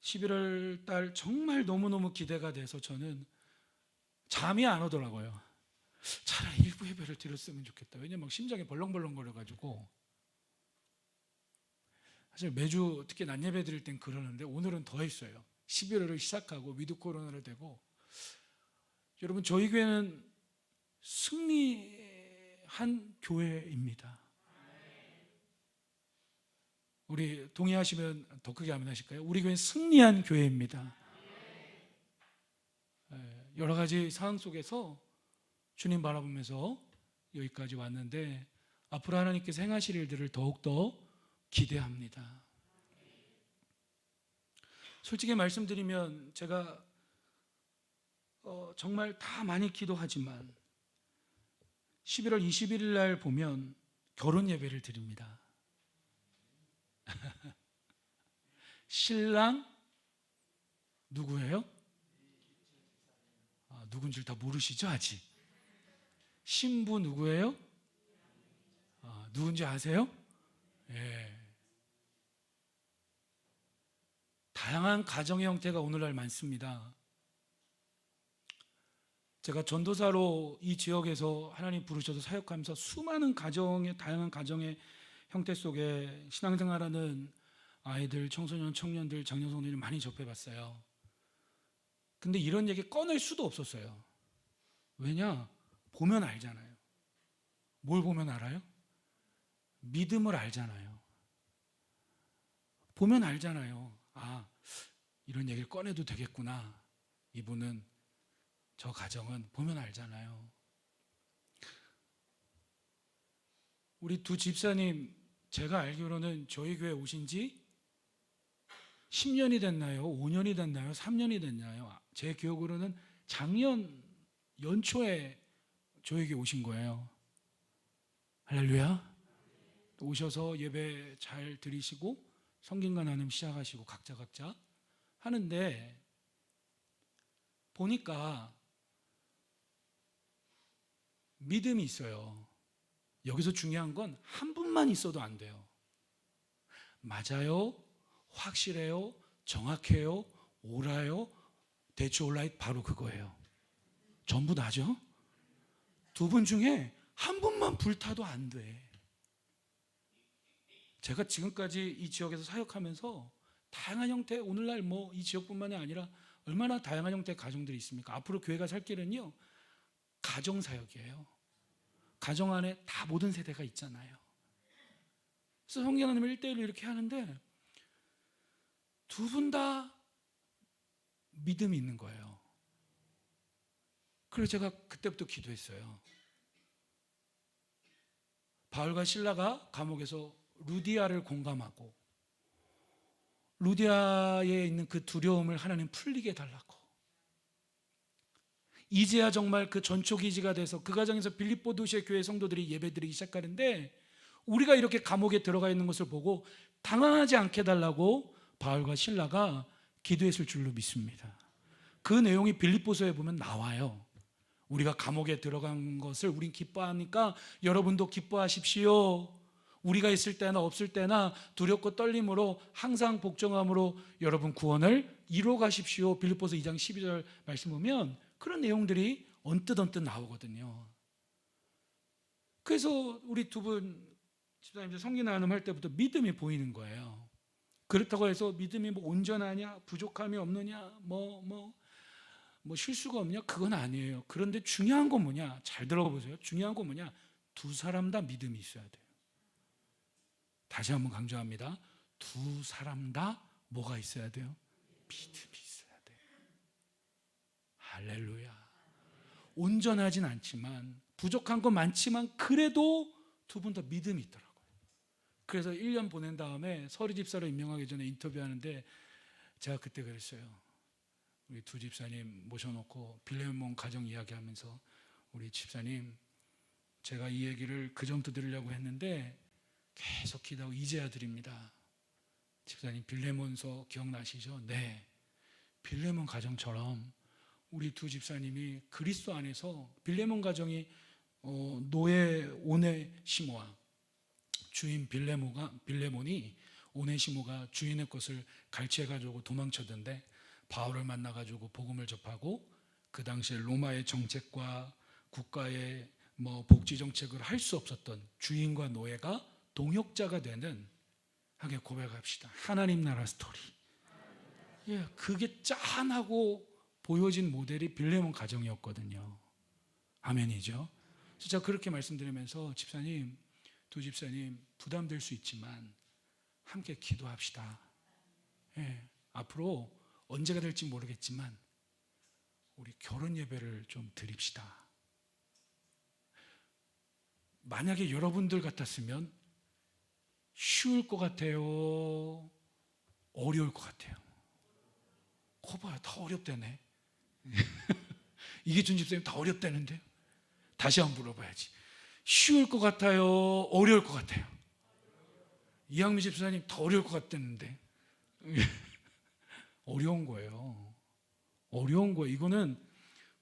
11월 달 정말 너무너무 기대가 돼서 저는 잠이 안 오더라고요. 차라리 일부 예배를 드렸으면 좋겠다. 왜냐면 막 심장이 벌렁벌렁거려가지고. 사실 매주 특히 낮 예배 드릴 땐 그러는데 오늘은 더 했어요. 11월을 시작하고 위드 코로나로 되고. 여러분, 저희 교회는 승리한 교회입니다. 우리 동의하시면 더 크게 아멘 하실까요? 우리 교회는 승리한 교회입니다. 여러 가지 상황 속에서 주님 바라보면서 여기까지 왔는데 앞으로 하나님께서 행하실 일들을 더욱더 기대합니다. 솔직히 말씀드리면 제가 정말 다 많이 기도하지만 11월 21일 날 보면 결혼 예배를 드립니다. 신랑 누구예요? 누군지 다 모르시죠 아직? 신부 누구예요? 누군지 아세요? 예. 다양한 가정의 형태가 오늘날 많습니다. 제가 전도사로 이 지역에서 하나님 부르셔서 사역하면서 수많은 가정의 다양한 가정의 형태 속에 신앙생활하는 아이들, 청소년, 청년들, 장년성들을 많이 접해봤어요. 근데 이런 얘기 꺼낼 수도 없었어요. 왜냐? 보면 알잖아요. 뭘 보면 알아요? 믿음을 알잖아요. 보면 알잖아요. 이런 얘기를 꺼내도 되겠구나. 이분은, 저 가정은 보면 알잖아요. 우리 두 집사님, 제가 알기로는 저희 교회 오신 지 10년이 됐나요? 5년이 됐나요? 3년이 됐나요? 제 기억으로는 작년 연초에 저희 교회 오신 거예요. 할렐루야. 오셔서 예배 잘 드리시고 성김과 나눔 시작하시고 각자 하는데 보니까 믿음이 있어요. 여기서 중요한 건 한 분만 있어도 안 돼요. 맞아요, 확실해요, 정확해요, 옳아요, 대추 올라잇, 바로 그거예요. 전부 다죠. 두 분 중에 한 분만 불타도 안 돼. 제가 지금까지 이 지역에서 사역하면서 다양한 형태, 오늘날 이 지역뿐만이 아니라 얼마나 다양한 형태의 가정들이 있습니까? 앞으로 교회가 살 길은요, 가정사역이에요. 가정 안에 다 모든 세대가 있잖아요. 그래서 성경 하나님을 1대1로 이렇게 하는데 두 분 다 믿음이 있는 거예요. 그래서 제가 그때부터 기도했어요. 바울과 실라가 감옥에서 루디아를 공감하고 루디아에 있는 그 두려움을 하나님 풀리게 해달라고, 이제야 정말 그 전초기지가 돼서 그 가정에서 빌립보 도시의 교회 성도들이 예배드리기 시작하는데 우리가 이렇게 감옥에 들어가 있는 것을 보고 당황하지 않게 해달라고 바울과 실라가 기도했을 줄로 믿습니다. 그 내용이 빌립보서에 보면 나와요. 우리가 감옥에 들어간 것을 우린 기뻐하니까 여러분도 기뻐하십시오. 우리가 있을 때나 없을 때나 두렵고 떨림으로 항상 복종함으로 여러분 구원을 이루어 가십시오. 빌립보서 2장 12절 말씀 보면 그런 내용들이 언뜻 나오거든요. 그래서 우리 두 분 집사님들 성경 나눔할 때부터 믿음이 보이는 거예요. 그렇다고 해서 믿음이 온전하냐, 부족함이 없느냐, 실수가 없냐, 그건 아니에요. 그런데 중요한 건 뭐냐? 잘 들어보세요. 중요한 건 뭐냐? 두 사람 다 믿음이 있어야 돼요. 다시 한번 강조합니다. 두 사람 다 뭐가 있어야 돼요? 믿음이 있어야 돼요. 할렐루야. 온전하진 않지만, 부족한 건 많지만 그래도 두 분 다 믿음이 있더라고요. 그래서 1년 보낸 다음에 서리 집사로 임명하기 전에 인터뷰하는데 제가 그때 그랬어요. 우리 두 집사님 모셔놓고 빌레몬 가정 이야기하면서, 우리 집사님, 제가 이 얘기를 그전부터 들으려고 했는데 계속 기도하고 이제야 드립니다. 집사님, 빌레몬서 기억나시죠? 네. 빌레몬 가정처럼 우리 두 집사님이 그리스도 안에서 빌레몬 가정이 노예 오네시모와 주인 빌레몬이 오네시모가 주인의 것을 갈취해가지고 도망쳤는데 바울을 만나가지고 복음을 접하고 그 당시에 로마의 정책과 국가의 복지 정책을 할 수 없었던 주인과 노예가 동역자가 되는, 하게 고백합시다, 하나님 나라 스토리. 예, 그게 짠하고 보여진 모델이 빌레몬 가정이었거든요. 아멘이죠. 그래서 제가 그렇게 말씀드리면서 집사님, 두 집사님 부담될 수 있지만 함께 기도합시다. 예, 앞으로 언제가 될지 모르겠지만 우리 결혼 예배를 좀 드립시다. 만약에 여러분들 같았으면 쉬울 것 같아요? 어려울 것 같아요? 봐요, 다 어렵다네. 이기준 집사님 다 어렵다는데요. 다시 한번 물어봐야지. 쉬울 것 같아요? 어려울 것 같아요? 이학미 집사님 다 어려울 것 같다는데. 어려운 거예요. 어려운 거예요. 이거는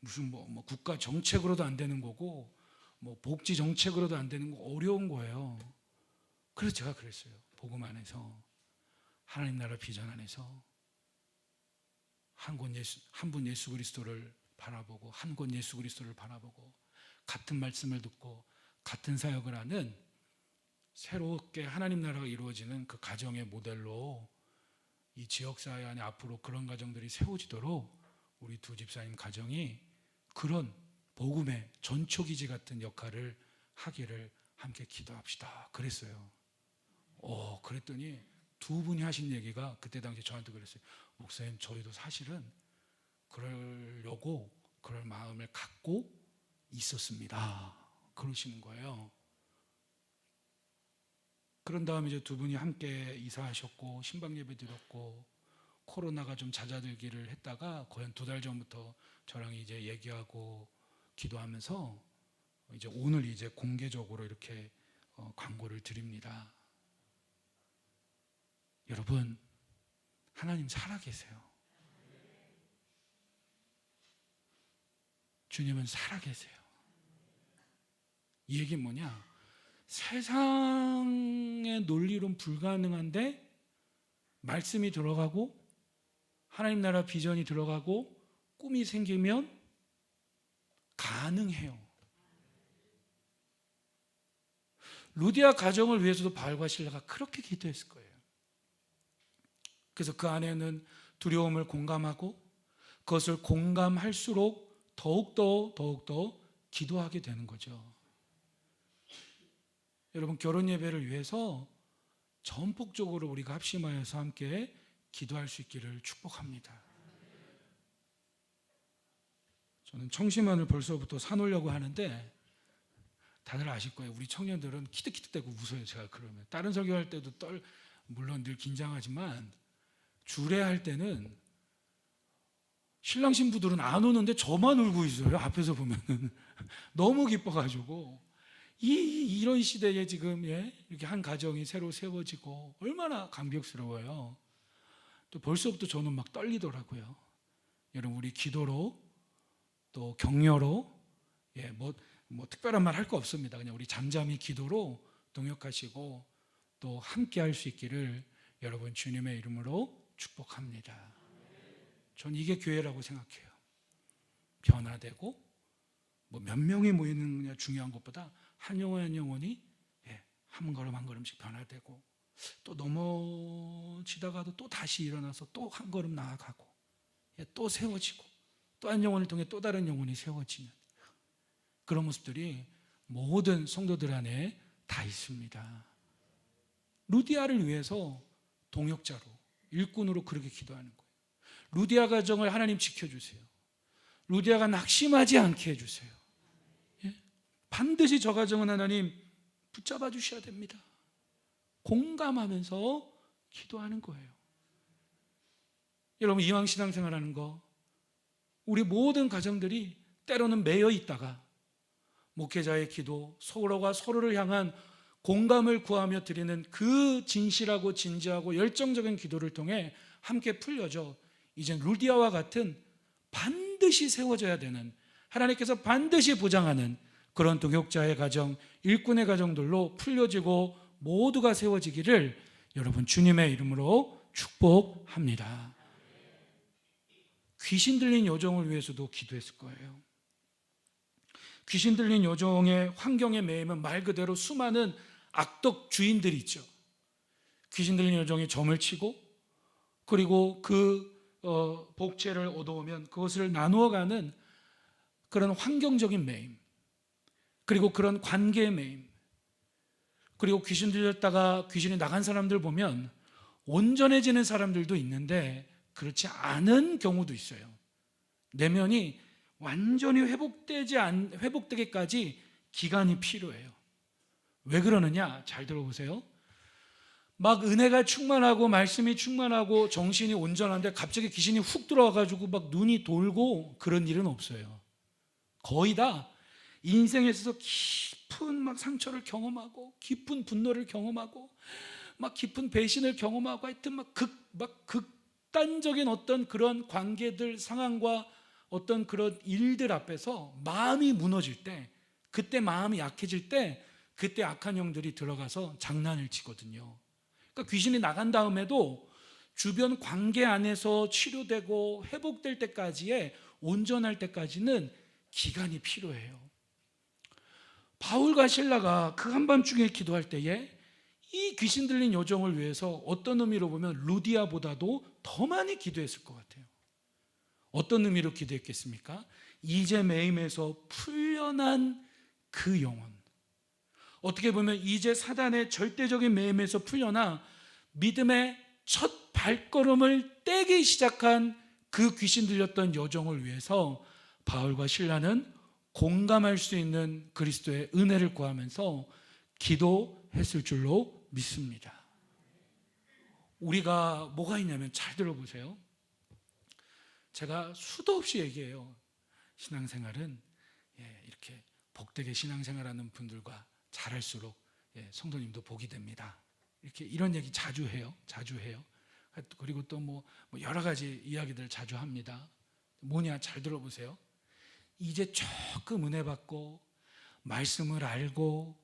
무슨 국가 정책으로도 안 되는 거고 복지 정책으로도 안 되는 거, 어려운 거예요. 그래서 제가 그랬어요. 복음 안에서, 하나님 나라 비전 안에서 한 분 예수 그리스도를 바라보고, 한 권 예수 그리스도를 바라보고, 같은 말씀을 듣고 같은 사역을 하는 새롭게 하나님 나라가 이루어지는 그 가정의 모델로 이 지역사회 안에 앞으로 그런 가정들이 세워지도록 우리 두 집사님 가정이 그런 복음의 전초기지 같은 역할을 하기를 함께 기도합시다. 그랬어요. 그랬더니 두 분이 하신 얘기가 그때 당시 저한테 그랬어요. 목사님, 저희도 사실은 그러려고 그럴 마음을 갖고 있었습니다. 그러시는 거예요. 그런 다음에 이제 두 분이 함께 이사하셨고 신방 예배 드렸고 코로나가 좀 잦아들기를 했다가 거의 한 2달 전부터 저랑 이제 얘기하고 기도하면서 이제 오늘 이제 공개적으로 이렇게 광고를 드립니다. 여러분, 하나님 살아계세요. 주님은 살아계세요. 이 얘기는 뭐냐? 세상의 논리론 불가능한데 말씀이 들어가고 하나님 나라 비전이 들어가고 꿈이 생기면 가능해요. 루디아 가정을 위해서도 바울과 실라가 그렇게 기도했을 거예요. 그래서 그 안에는 두려움을 공감하고 그것을 공감할수록 더욱더 기도하게 되는 거죠. 여러분, 결혼 예배를 위해서 전폭적으로 우리가 합심하여서 함께 기도할 수 있기를 축복합니다. 저는 청심환을 벌써부터 사놓으려고 하는데 다들 아실 거예요. 우리 청년들은 키득키득대고 웃어요. 제가 그러면 다른 설교할 때도 물론 늘 긴장하지만 주례할 때는 신랑 신부들은 안 오는데 저만 울고 있어요. 앞에서 보면은 너무 기뻐가지고 이런 시대에 지금 이렇게 한 가정이 새로 세워지고 얼마나 감격스러워요. 또 벌써부터 저는 막 떨리더라고요. 여러분, 우리 기도로 또 격려로 뭐 특별한 말 할 거 없습니다. 그냥 우리 잠잠히 기도로 동역하시고 또 함께 할 수 있기를 여러분 주님의 이름으로 축복합니다. 전 이게 교회라고 생각해요. 변화되고 몇 명이 모이는 게 중요한 것보다 한 영혼 한 영혼이 한 걸음 한 걸음씩 변화되고 또 넘어지다가도 또 다시 일어나서 또 한 걸음 나아가고 또 세워지고 또 한 영혼을 통해 또 다른 영혼이 세워지는 그런 모습들이 모든 성도들 안에 다 있습니다. 루디아를 위해서 동역자로, 일꾼으로 그렇게 기도하는 거예요. 루디아 가정을 하나님 지켜주세요. 루디아가 낙심하지 않게 해주세요. 반드시 저 가정은 하나님 붙잡아 주셔야 됩니다. 공감하면서 기도하는 거예요. 여러분, 이왕 신앙생활하는 거 우리 모든 가정들이 때로는 매여 있다가 목회자의 기도, 서로가 서로를 향한 공감을 구하며 드리는 그 진실하고 진지하고 열정적인 기도를 통해 함께 풀려져 이젠 루디아와 같은 반드시 세워져야 되는, 하나님께서 반드시 보장하는 그런 동역자의 가정, 일꾼의 가정들로 풀려지고 모두가 세워지기를 여러분 주님의 이름으로 축복합니다. 귀신 들린 여종을 위해서도 기도했을 거예요. 귀신 들린 여종의 환경에 매이면 말 그대로 수많은 악덕 주인들이 있죠. 귀신 들린 여종이 점을 치고 그리고 그 복채를 얻어오면 그것을 나누어가는 그런 환경적인 매임, 그리고 그런 관계의 매임, 그리고 귀신 들렸다가 귀신이 나간 사람들 보면 온전해지는 사람들도 있는데 그렇지 않은 경우도 있어요. 내면이 완전히 회복되기까지 기간이 필요해요. 왜 그러느냐? 잘 들어보세요. 막 은혜가 충만하고 말씀이 충만하고 정신이 온전한데 갑자기 귀신이 훅 들어와가지고 막 눈이 돌고 그런 일은 없어요. 거의 다 인생에 있어서 깊은 막 상처를 경험하고 깊은 분노를 경험하고 막 깊은 배신을 경험하고 하여튼 막 극단적인 어떤 그런 관계들 상황과 어떤 그런 일들 앞에서 마음이 무너질 때, 그때 마음이 약해질 때 그때 악한 영들이 들어가서 장난을 치거든요. 그러니까 귀신이 나간 다음에도 주변 관계 안에서 치료되고 회복될 때까지의 온전할 때까지는 기간이 필요해요. 바울과 실라가 그 한밤중에 기도할 때에 이 귀신 들린 여종을 위해서 어떤 의미로 보면 루디아보다도 더 많이 기도했을 것 같아요. 어떤 의미로 기도했겠습니까? 이제 매임에서 풀려난 그 영혼, 어떻게 보면 이제 사단의 절대적인 매임에서 풀려나 믿음의 첫 발걸음을 떼기 시작한 그 귀신 들렸던 여종을 위해서 바울과 실라는 공감할 수 있는 그리스도의 은혜를 구하면서 기도했을 줄로 믿습니다. 우리가 뭐가 있냐면 잘 들어보세요. 제가 수도 없이 얘기해요. 신앙생활은 이렇게 복되게 신앙생활하는 분들과 잘할수록 성도님도 복이 됩니다. 이렇게 이런 얘기 자주 해요. 그리고 또 뭐 여러 가지 이야기들 자주 합니다. 뭐냐? 잘 들어보세요. 이제 조금 은혜 받고 말씀을 알고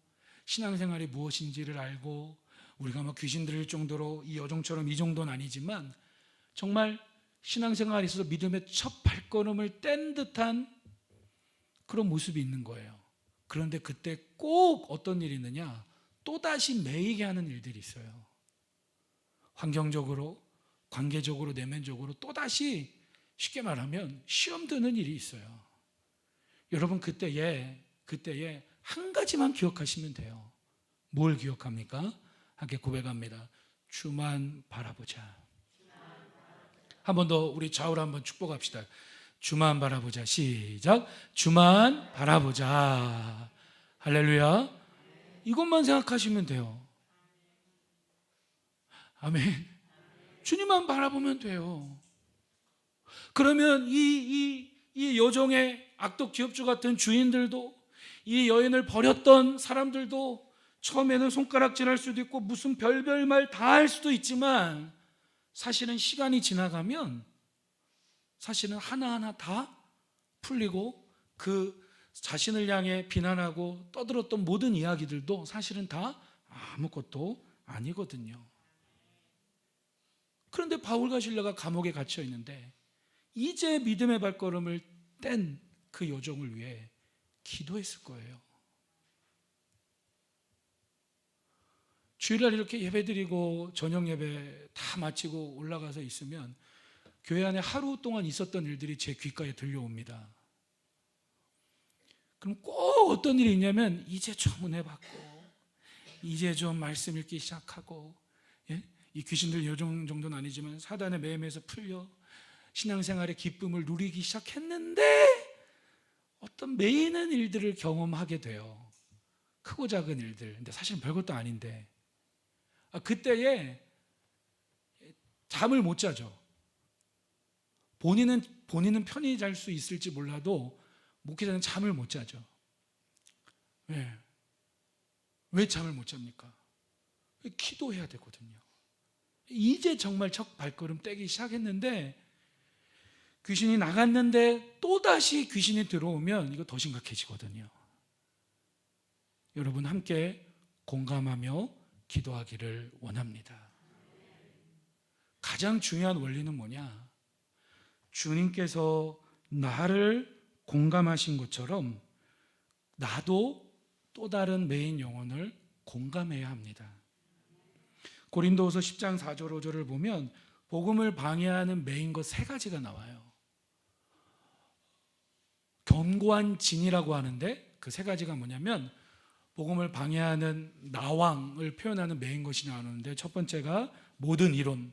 신앙생활이 무엇인지를 알고 우리가 막 귀신 들릴 정도로 이 여종처럼 이 정도는 아니지만 정말 신앙생활에 있어서 믿음의 첫 발걸음을 뗀 듯한 그런 모습이 있는 거예요. 그런데 그때 꼭 어떤 일이 있느냐? 또다시 매이게 하는 일들이 있어요. 환경적으로, 관계적으로, 내면적으로 또다시 쉽게 말하면 시험 드는 일이 있어요. 여러분 그때에 한 가지만 기억하시면 돼요. 뭘 기억합니까? 함께 고백합니다. 주만 바라보자. 한 번 더 우리 좌우로 한번 축복합시다. 주만 바라보자. 시작. 주만 바라보자. 할렐루야. 이것만 생각하시면 돼요. 아멘. 주님만 바라보면 돼요. 그러면 이 여종의 악독 기업주 같은 주인들도, 이 여인을 버렸던 사람들도 처음에는 손가락질 할 수도 있고 무슨 별별 말 다 할 수도 있지만 사실은 시간이 지나가면 사실은 하나하나 다 풀리고 그 자신을 향해 비난하고 떠들었던 모든 이야기들도 사실은 다 아무것도 아니거든요. 그런데 바울과 실라가 감옥에 갇혀 있는데 이제 믿음의 발걸음을 뗀 그 여종을 위해 기도했을 거예요. 주일날 이렇게 예배드리고 저녁 예배 다 마치고 올라가서 있으면 교회 안에 하루 동안 있었던 일들이 제 귓가에 들려옵니다. 그럼 꼭 어떤 일이 있냐면 이제 좀 은혜 받고 이제 좀 말씀 읽기 시작하고 이 귀신들 여종 정도는 아니지만 사단의 매임에서 풀려 신앙생활의 기쁨을 누리기 시작했는데 어떤 매이는 일들을 경험하게 돼요. 크고 작은 일들. 근데 사실은 별것도 아닌데 그때에 잠을 못 자죠. 본인은 편히 잘 수 있을지 몰라도 목회자는 잠을 못 자죠. 왜 잠을 못 잡니까? 기도해야 되거든요. 이제 정말 첫 발걸음 떼기 시작했는데 귀신이 나갔는데 또다시 귀신이 들어오면 이거 더 심각해지거든요. 여러분 함께 공감하며 기도하기를 원합니다. 가장 중요한 원리는 뭐냐? 주님께서 나를 공감하신 것처럼 나도 또 다른 메인 영혼을 공감해야 합니다. 고린도후서 10장 4절 5절을 보면 복음을 방해하는 메인 것 세 가지가 나와요. 견고한 진이라고 하는데 그 세 가지가 뭐냐면 복음을 방해하는 나왕을 표현하는 메인 것이 나오는데 첫 번째가 모든 이론,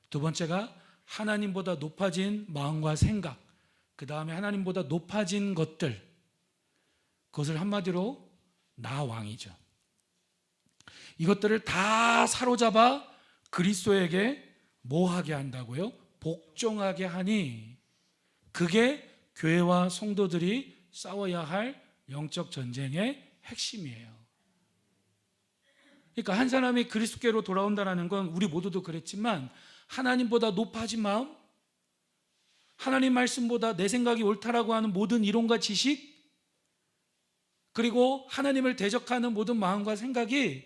두 번째가 하나님보다 높아진 마음과 생각, 그 다음에 하나님보다 높아진 것들, 그것을 한마디로 나왕이죠. 이것들을 다 사로잡아 그리스도에게 뭐 하게 한다고요? 복종하게 하니 그게 교회와 성도들이 싸워야 할 영적 전쟁의 핵심이에요. 그러니까 한 사람이 그리스도께로 돌아온다는 건 우리 모두도 그랬지만 하나님보다 높아진 마음, 하나님 말씀보다 내 생각이 옳다라고 하는 모든 이론과 지식, 그리고 하나님을 대적하는 모든 마음과 생각이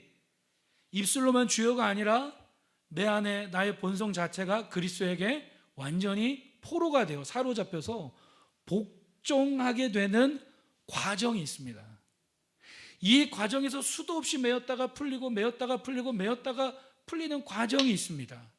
입술로만 주여가 아니라 내 안에 나의 본성 자체가 그리스도에게 완전히 포로가 되어 사로잡혀서 복종하게 되는 과정이 있습니다. 이 과정에서 수도 없이 매었다가 풀리고 매었다가 풀리고 매었다가 풀리는 과정이 있습니다.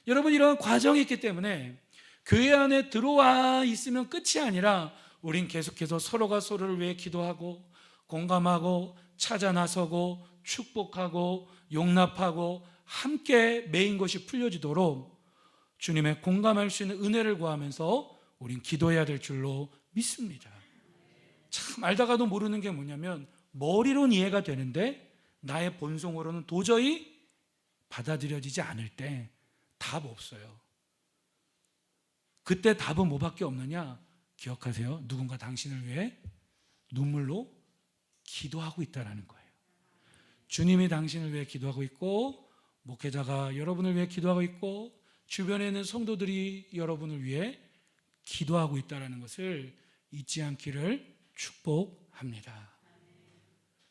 여러분, 이러한 과정이 있기 때문에 교회 안에 들어와 있으면 끝이 아니라 우린 계속해서 서로가 서로를 위해 기도하고 공감하고 찾아 나서고 축복하고 용납하고 함께 매인 것이 풀려지도록 주님의 공감할 수 있는 은혜를 구하면서 우린 기도해야 될 줄로 믿습니다. 참 알다가도 모르는 게 뭐냐면 머리로는 이해가 되는데 나의 본성으로는 도저히 받아들여지지 않을 때 답 없어요. 그때 답은 뭐밖에 없느냐? 기억하세요. 누군가 당신을 위해 눈물로 기도하고 있다는 거예요. 주님이 당신을 위해 기도하고 있고 목회자가 여러분을 위해 기도하고 있고 주변에 있는 성도들이 여러분을 위해 기도하고 있다는 것을 잊지 않기를 축복합니다.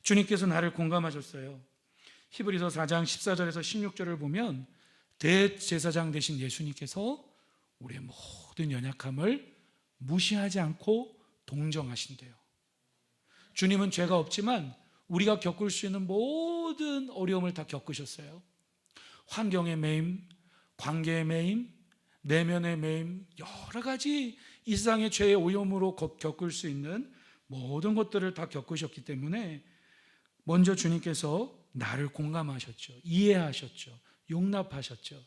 주님께서 나를 공감하셨어요. 히브리서 4장 14절에서 16절을 보면 대제사장 되신 예수님께서 우리의 모든 연약함을 무시하지 않고 동정하신대요. 주님은 죄가 없지만 우리가 겪을 수 있는 모든 어려움을 다 겪으셨어요. 환경의 매임, 관계의 매임, 내면의 매임, 여러 가지 이 세상의 죄의 오염으로 겪을 수 있는 모든 것들을 다 겪으셨기 때문에 먼저 주님께서 나를 공감하셨죠. 이해하셨죠. 용납하셨죠.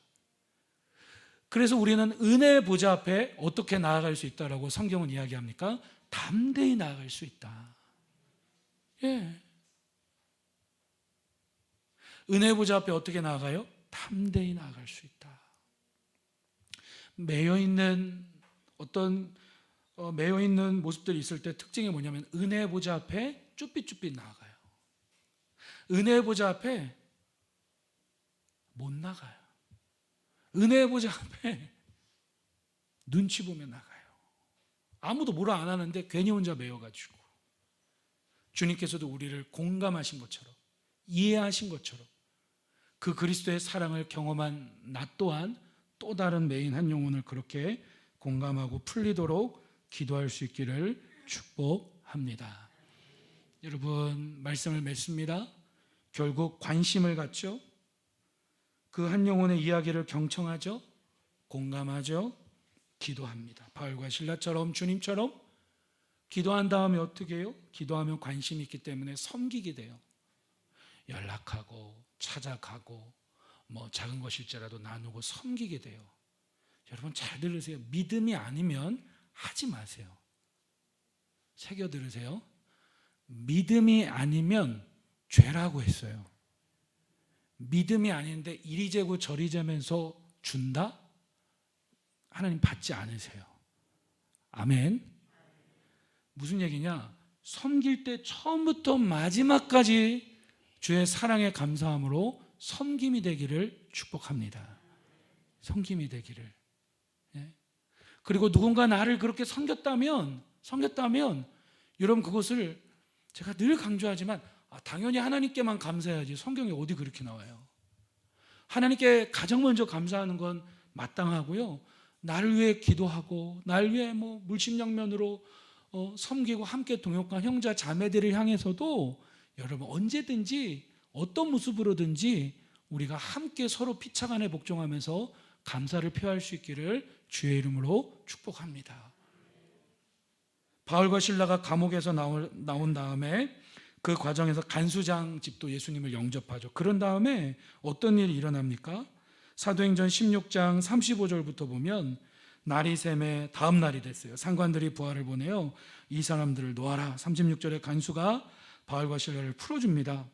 그래서 우리는 은혜의 보좌 앞에 어떻게 나아갈 수 있다라고 성경은 이야기합니까? 담대히 나아갈 수 있다. 예. 은혜의 보좌 앞에 어떻게 나아가요? 담대히 나아갈 수 있다. 매여있는 모습들이 있을 때 특징이 뭐냐면 은혜의 보좌 앞에 쭈삣쭈삣 나아가요. 은혜의 보좌 앞에 못 나가요. 은혜의 보좌 앞에 눈치 보며 나가요. 아무도 뭐라 안 하는데 괜히 혼자 매여가지고 주님께서도 우리를 공감하신 것처럼 이해하신 것처럼 그 그리스도의 사랑을 경험한 나 또한 또 다른 메인 한 영혼을 그렇게 공감하고 풀리도록 기도할 수 있기를 축복합니다. 여러분, 말씀을 맺습니다. 결국 관심을 갖죠. 그 한 영혼의 이야기를 경청하죠. 공감하죠. 기도합니다. 바울과 실라처럼 주님처럼 기도한 다음에 어떻게 해요? 기도하면 관심이 있기 때문에 섬기게 돼요. 연락하고 찾아가고 작은 것일지라도 나누고 섬기게 돼요. 여러분 잘 들으세요. 믿음이 아니면 하지 마세요. 새겨 들으세요. 믿음이 아니면 죄라고 했어요. 믿음이 아닌데 이리 재고 저리 재면서 준다? 하나님 받지 않으세요. 아멘. 무슨 얘기냐? 섬길 때 처음부터 마지막까지 주의 사랑에 감사함으로 섬김이 되기를 축복합니다. 섬김이 되기를. 예? 그리고 누군가 나를 그렇게 섬겼다면 여러분 그것을 제가 늘 강조하지만 당연히 하나님께만 감사해야지. 성경에 어디 그렇게 나와요? 하나님께 가장 먼저 감사하는 건 마땅하고요. 나를 위해 기도하고 나를 위해 물심양면으로 섬기고 함께 동역한 형제 자매들을 향해서도 여러분 언제든지 어떤 모습으로든지 우리가 함께 서로 피차간에 복종하면서 감사를 표할 수 있기를 주의 이름으로 축복합니다. 바울과 실라가 감옥에서 나온 다음에 그 과정에서 간수장 집도 예수님을 영접하죠. 그런 다음에 어떤 일이 일어납니까? 사도행전 16장 35절부터 보면 날이 샘에 다음 날이 됐어요. 상관들이 부하를 보내요. 이 사람들을 놓아라. 36절에 간수가 바울과 실라를 풀어줍니다.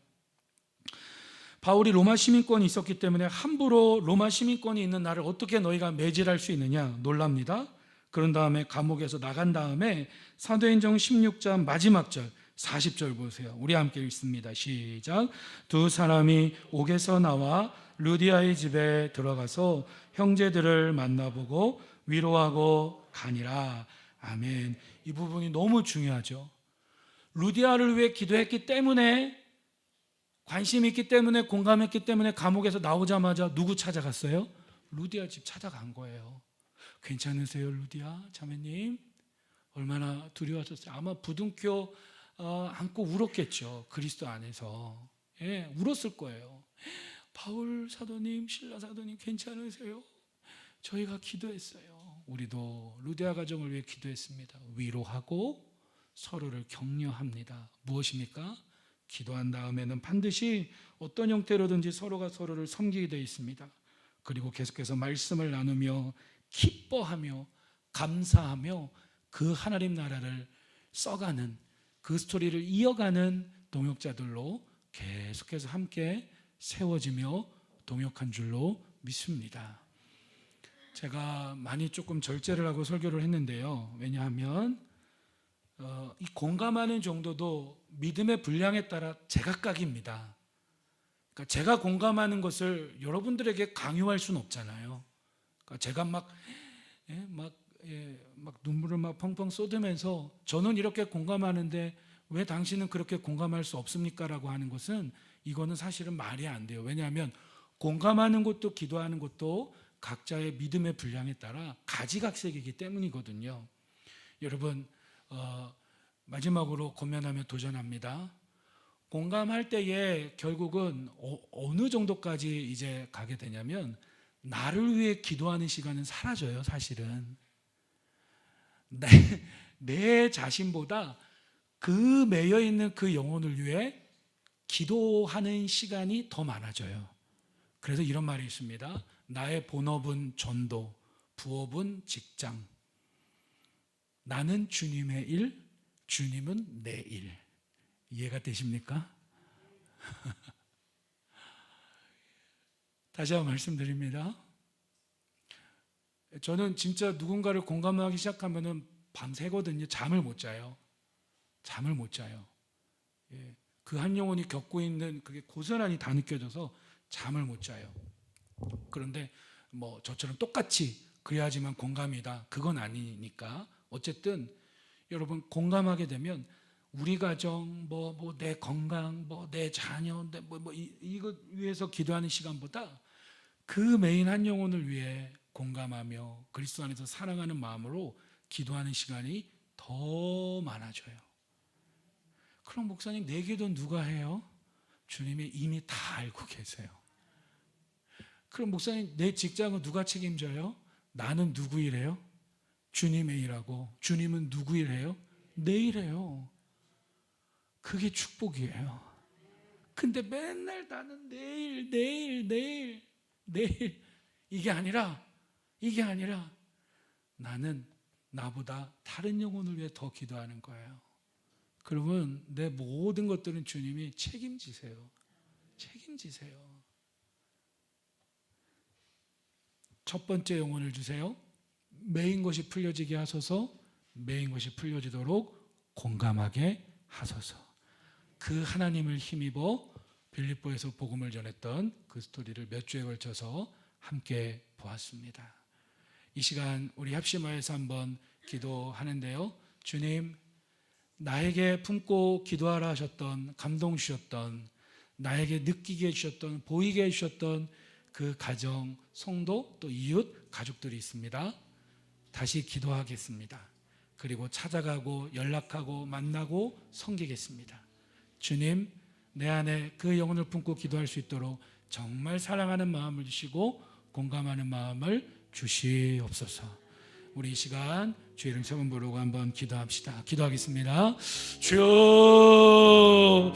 바울이 로마 시민권이 있었기 때문에 함부로 로마 시민권이 있는 나를 어떻게 너희가 매질할 수 있느냐 놀랍니다. 그런 다음에 감옥에서 나간 다음에 사도행전 16장 마지막 절 40절 보세요. 우리 함께 읽습니다. 시작. 두 사람이 옥에서 나와 루디아의 집에 들어가서 형제들을 만나보고 위로하고 가니라. 아멘. 이 부분이 너무 중요하죠. 루디아를 위해 기도했기 때문에, 관심이 있기 때문에, 공감했기 때문에 감옥에서 나오자마자 누구 찾아갔어요? 루디아 집 찾아간 거예요. 괜찮으세요, 루디아 자매님? 얼마나 두려워하셨어요? 아마 부둥켜 안고 울었겠죠. 그리스도 안에서. 예, 울었을 거예요. 바울 사도님, 실라 사도님 괜찮으세요? 저희가 기도했어요. 우리도 루디아 가정을 위해 기도했습니다. 위로하고 서로를 격려합니다. 무엇입니까? 기도한 다음에는 반드시 어떤 형태로든지 서로가 서로를 섬기게 되어 있습니다. 그리고 계속해서 말씀을 나누며 기뻐하며 감사하며 그 하나님 나라를 써가는, 그 스토리를 이어가는 동역자들로 계속해서 함께 세워지며 동역한 줄로 믿습니다. 제가 많이 조금 절제를 하고 설교를 했는데요. 왜냐하면 이 공감하는 정도도 믿음의 분량에 따라 제각각입니다. 그러니까 제가 공감하는 것을 여러분들에게 강요할 수는 없잖아요. 그러니까 제가 막 눈물을 막 펑펑 쏟으면서 저는 이렇게 공감하는데 왜 당신은 그렇게 공감할 수 없습니까? 라고 하는 것은, 이거는 사실은 말이 안 돼요. 왜냐하면 공감하는 것도 기도하는 것도 각자의 믿음의 분량에 따라 가지각색이기 때문이거든요. 여러분, 마지막으로 고면하며 도전합니다. 공감할 때에 결국은 어느 정도까지 이제 가게 되냐면, 나를 위해 기도하는 시간은 사라져요. 사실은 내 자신보다 그 매여 있는 그 영혼을 위해 기도하는 시간이 더 많아져요. 그래서 이런 말이 있습니다. 나의 본업은 전도, 부업은 직장. 나는 주님의 일, 주님은 내 일. 이해가 되십니까? 다시 한번 말씀드립니다. 저는 진짜 누군가를 공감하기 시작하면 밤새거든요. 잠을 못 자요. 그 한 영혼이 겪고 있는 그게 고스란히 다 느껴져서 잠을 못 자요. 그런데 저처럼 똑같이 그래야지만 공감이다, 그건 아니니까. 어쨌든 여러분, 공감하게 되면 우리 가정, 내 건강, 내 자녀, 이것 위해서 기도하는 시간보다 그 메인 한 영혼을 위해 공감하며 그리스도 안에서 사랑하는 마음으로 기도하는 시간이 더 많아져요. 그럼 목사님, 내 기도 누가 해요? 주님이 이미 다 알고 계세요. 그럼 목사님, 내 직장은 누가 책임져요? 나는 누구 일해요? 주님의 일하고. 주님은 누구 일해요? 내 일해요. 그게 축복이에요. 근데 맨날 나는 내일 이게 아니라 나는 나보다 다른 영혼을 위해 더 기도하는 거예요. 그러면 내 모든 것들은 주님이 책임지세요. 첫 번째 영혼을 주세요. 메인 것이 풀려지게 하소서. 메인 것이 풀려지도록 공감하게 하소서. 그 하나님을 힘입어 빌립보에서 복음을 전했던 그 스토리를 몇 주에 걸쳐서 함께 보았습니다. 이 시간 우리 합심하여서 한번 기도하는데요. 주님, 나에게 품고 기도하라 하셨던, 감동 주셨던, 나에게 느끼게 해주셨던, 보이게 해주셨던 그 가정, 성도, 또 이웃, 가족들이 있습니다. 다시 기도하겠습니다. 그리고 찾아가고 연락하고 만나고 섬기겠습니다. 주님, 내 안에 그 영혼을 품고 기도할 수 있도록 정말 사랑하는 마음을 주시고 공감하는 마음을 주시옵소서. 우리 이 시간 주의 이름 세번 부르고 한번 기도합시다. 기도하겠습니다. 주여